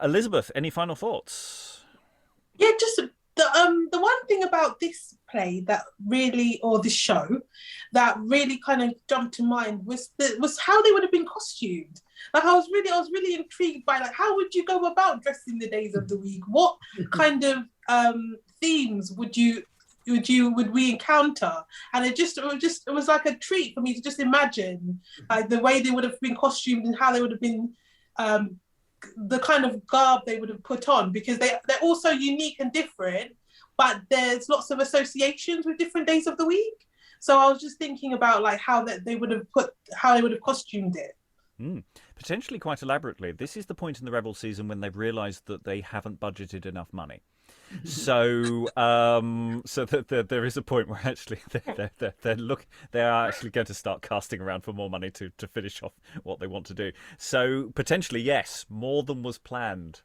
Elizabeth, any final thoughts? Yeah, just the one thing about this play that really, or this show, that really kind of jumped to mind was how they would have been costumed. Like I was really intrigued by how would you go about dressing the days of the week? What kind of themes would we encounter? And it was like a treat for me to just imagine like the way they would have been costumed and how they would have been the kind of garb they would have put on, because they're also unique and different, but there's lots of associations with different days of the week. So I was just thinking about like how they would have costumed it. Potentially quite elaborately. This is the point in the Rebel season when they've realised that they haven't budgeted enough money. So that there is a point where actually they are actually going to start casting around for more money to finish off what they want to do. So potentially, yes, more than was planned.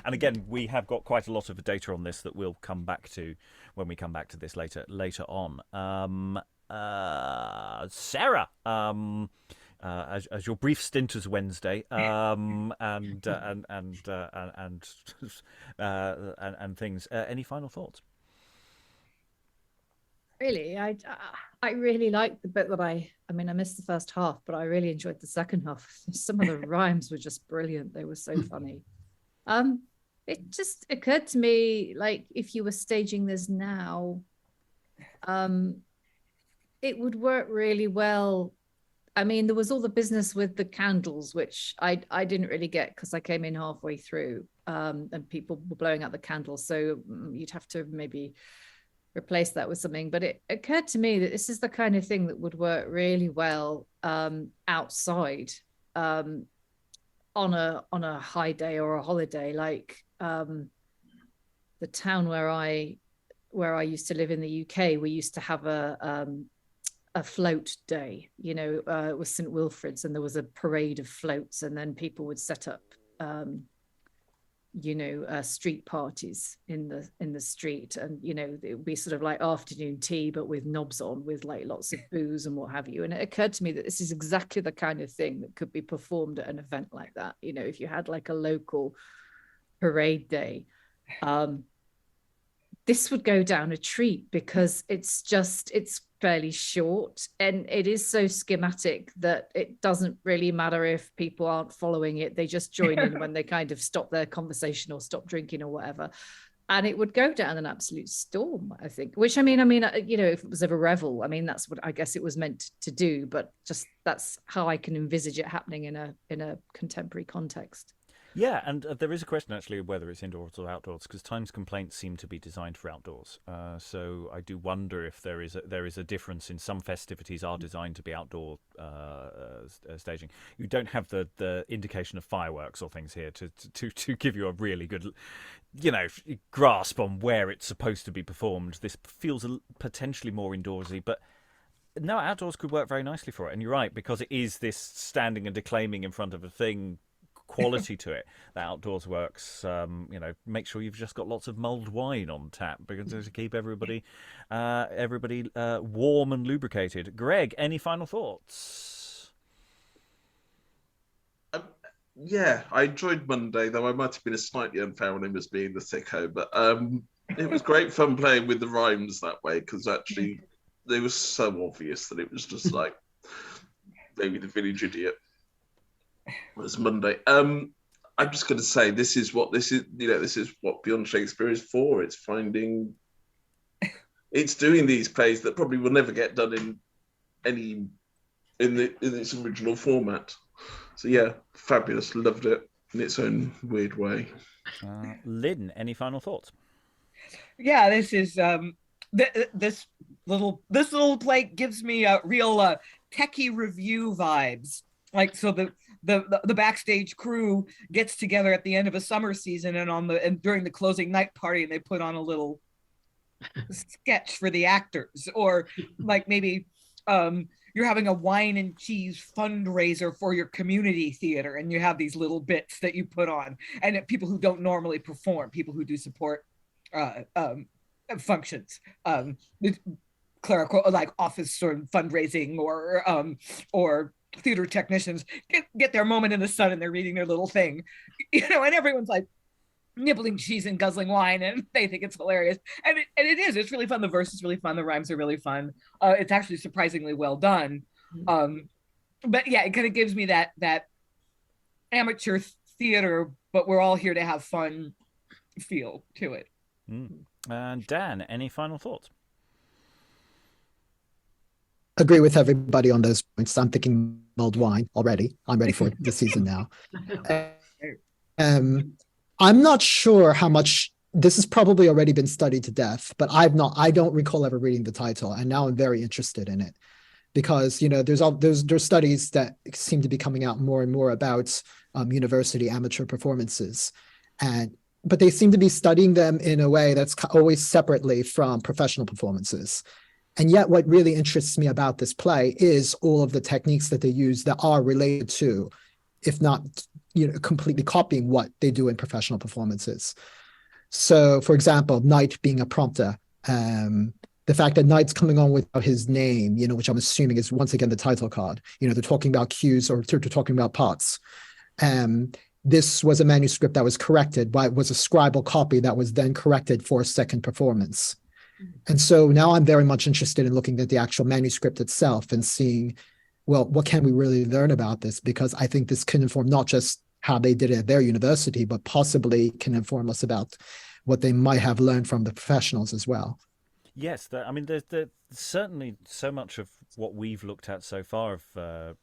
And And again, we have got quite a lot of data on this that we'll come back to when we come back to this later on. Sarah, as your brief stint as Wednesday, and things. Any final thoughts? Really, I really liked the bit that I missed the first half, but I really enjoyed the second half. Some of the rhymes were just brilliant. They were so funny. It just occurred to me, like, if you were staging this now, it would work really well. I mean, there was all the business with the candles, which I didn't really get because I came in halfway through, and people were blowing out the candles. So you'd have to maybe replace that with something. But it occurred to me that this is the kind of thing that would work really well outside, on a high day or a holiday, like the town where I used to live in the UK. We used to have a float day, it was St. Wilfrid's, and there was a parade of floats, and then people would set up street parties in the street, and it would be sort of like afternoon tea but with knobs on, with like lots of booze and what have you. And it occurred to me that this is exactly the kind of thing that could be performed at an event like that. If you had like a local parade day, this would go down a treat, because it's fairly short, and it is so schematic that it doesn't really matter if people aren't following it. They just join in when they kind of stop their conversation or stop drinking or whatever, and it would go down an absolute storm, I think. Which if it was a revel, that's what I guess it was meant to do, but just that's how I can envisage it happening in a contemporary context. Yeah, and there is a question actually of whether it's indoors or outdoors, because Times complaints seem to be designed for outdoors. So I do wonder if there is a difference in some festivities are designed to be outdoor staging. You don't have the indication of fireworks or things here to give you a really good, grasp on where it's supposed to be performed. This feels potentially more indoorsy, but no, outdoors could work very nicely for it. And you're right, because it is this standing and declaiming in front of a thing quality to it. The outdoors works. Make sure you've just got lots of mulled wine on tap, because to keep everybody warm and lubricated. Greg, any final thoughts? Yeah, I enjoyed Monday, though I might have been slightly unfair on him as being the sicko, but it was great fun playing with the rhymes that way, because actually they were so obvious that it was just like maybe the village idiot. It was Monday. I'm just going to say this is what Beyond Shakespeare is for. It's doing these plays that probably will never get done in its original format. So yeah, fabulous. Loved it in its own weird way. Lynn, any final thoughts? Yeah, this is this little play gives me a real techie review vibes. Like, so the backstage crew gets together at the end of a summer season, and during the closing night party, and they put on a little sketch for the actors, or like maybe you're having a wine and cheese fundraiser for your community theater, and you have these little bits that you put on, and people who don't normally perform, people who do support functions, clerical, like office sort of fundraising, or theater technicians get their moment in the sun, and they're reading their little thing, and everyone's like nibbling cheese and guzzling wine, and they think it's hilarious, and it's really fun. The verse is really fun, the rhymes are really fun, it's actually surprisingly well done, but yeah, it kind of gives me that amateur theater, but we're all here to have fun feel to it. And Dan, any final thoughts? Agree with everybody on those points. I'm thinking mulled wine already. I'm ready for the season now. I'm not sure how much this has probably already been studied to death, but I don't recall ever reading the title, and now I'm very interested in it, because there's studies that seem to be coming out more and more about university amateur performances, but they seem to be studying them in a way that's always separately from professional performances. And yet what really interests me about this play is all of the techniques that they use that are related to, if not completely copying what they do in professional performances. So, for example, Knight being a prompter, the fact that Knight's coming on without his name, which I'm assuming is once again the title card. They're talking about cues or they're talking about parts. This was a manuscript that was corrected, but it was a scribal copy that was then corrected for a second performance. And so now I'm very much interested in looking at the actual manuscript itself and seeing, well, what can we really learn about this? Because I think this can inform not just how they did it at their university, but possibly can inform us about what they might have learned from the professionals as well. Yes, there's certainly so much of what we've looked at so far of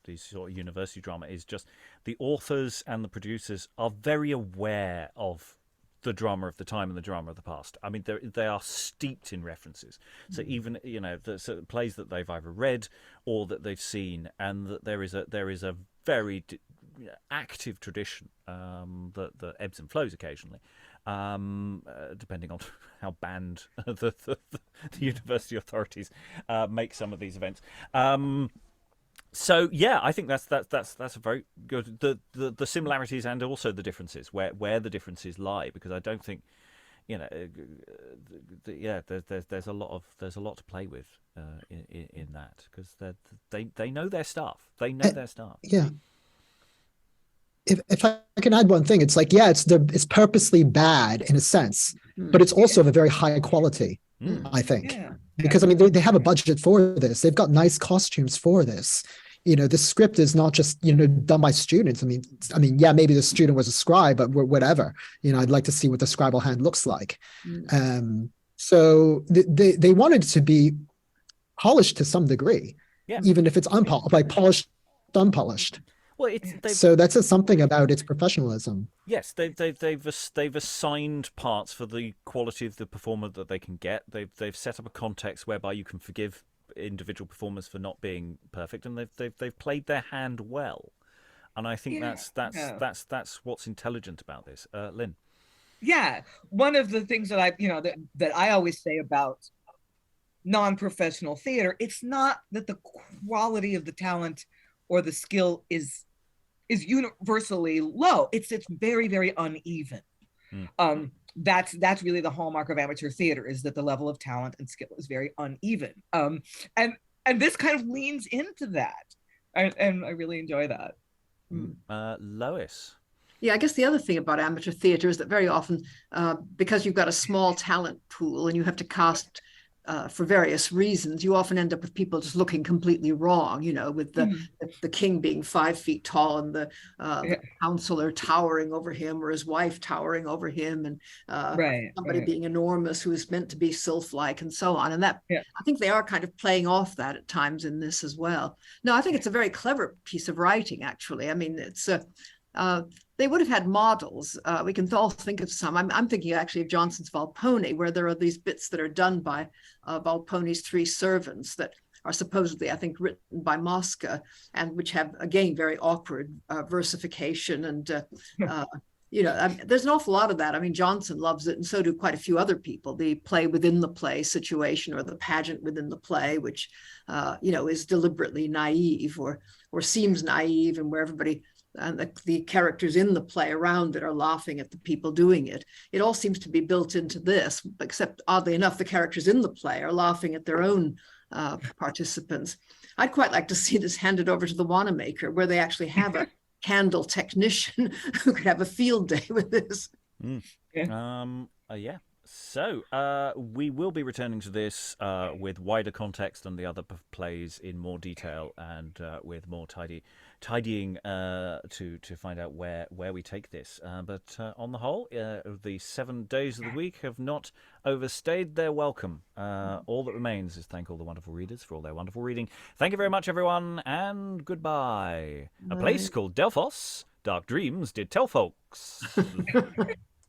these sort of university drama is just the authors and the producers are very aware of the drama of the time and the drama of the past. I mean, they are steeped in references. So even the plays that they've either read or that they've seen, and that there is a very active tradition that ebbs and flows occasionally, depending on how banned the university authorities make some of these events. So yeah, I think that's a very good the similarities and also the differences where the differences lie, because I don't think there's a lot to play with in that, because they know their stuff. They know their stuff. Yeah. If I can add one thing, it's like, it's purposely bad in a sense, but it's also of a very high quality, I think. Because I mean, they have a budget for this. They've got nice costumes for this. The script is not just, done by students. I mean, maybe the student was a scribe, but whatever. I'd like to see what the scribal hand looks like. So they wanted to be polished to some degree, even if it's polished, unpolished. Well, so that says something about its professionalism. Yes, they've assigned parts for the quality of the performer that they can get. They've set up a context whereby you can forgive individual performers for not being perfect, and they've played their hand well. And I think that's what's intelligent about this. Lynn. Yeah, one of the things that I always say about non-professional theater, it's not that the quality of the talent or the skill is universally low. It's very, very uneven. That's really the hallmark of amateur theater, is that the level of talent and skill is very uneven. And this kind of leans into that, and I really enjoy that. Lois. Yeah, I guess the other thing about amateur theater is that very often, because you've got a small talent pool and you have to cast for various reasons, you often end up with people just looking completely wrong, with the king being 5 feet tall and the counselor towering over him, or his wife towering over him, and somebody being enormous who is meant to be sylph-like, and so on. And that, I think they are kind of playing off that at times in this as well. No, I think it's a very clever piece of writing, actually. I mean, it's they would have had models. We can all think of some. I'm thinking actually of Johnson's Volpone, where there are these bits that are done by Volpone's 3 servants that are supposedly, I think, written by Mosca, and which have, again, very awkward versification. And, there's an awful lot of that. I mean, Johnson loves it, and so do quite a few other people. The play within the play situation, or the pageant within the play, which, is deliberately naive or seems naive, and where everybody and the characters in the play around it are laughing at the people doing it. It all seems to be built into this, except oddly enough, the characters in the play are laughing at their own participants. I'd quite like to see this handed over to the Wanamaker, where they actually have a candle technician who could have a field day with this. So we will be returning to this with wider context than the other plays, in more detail and with more tidying to find out where we take this. But on the whole, the 7 days of the week have not overstayed their welcome. All that remains is thank all the wonderful readers for all their wonderful reading. Thank you very much, everyone, and goodbye. A place called Delphos, dark dreams did tell folks.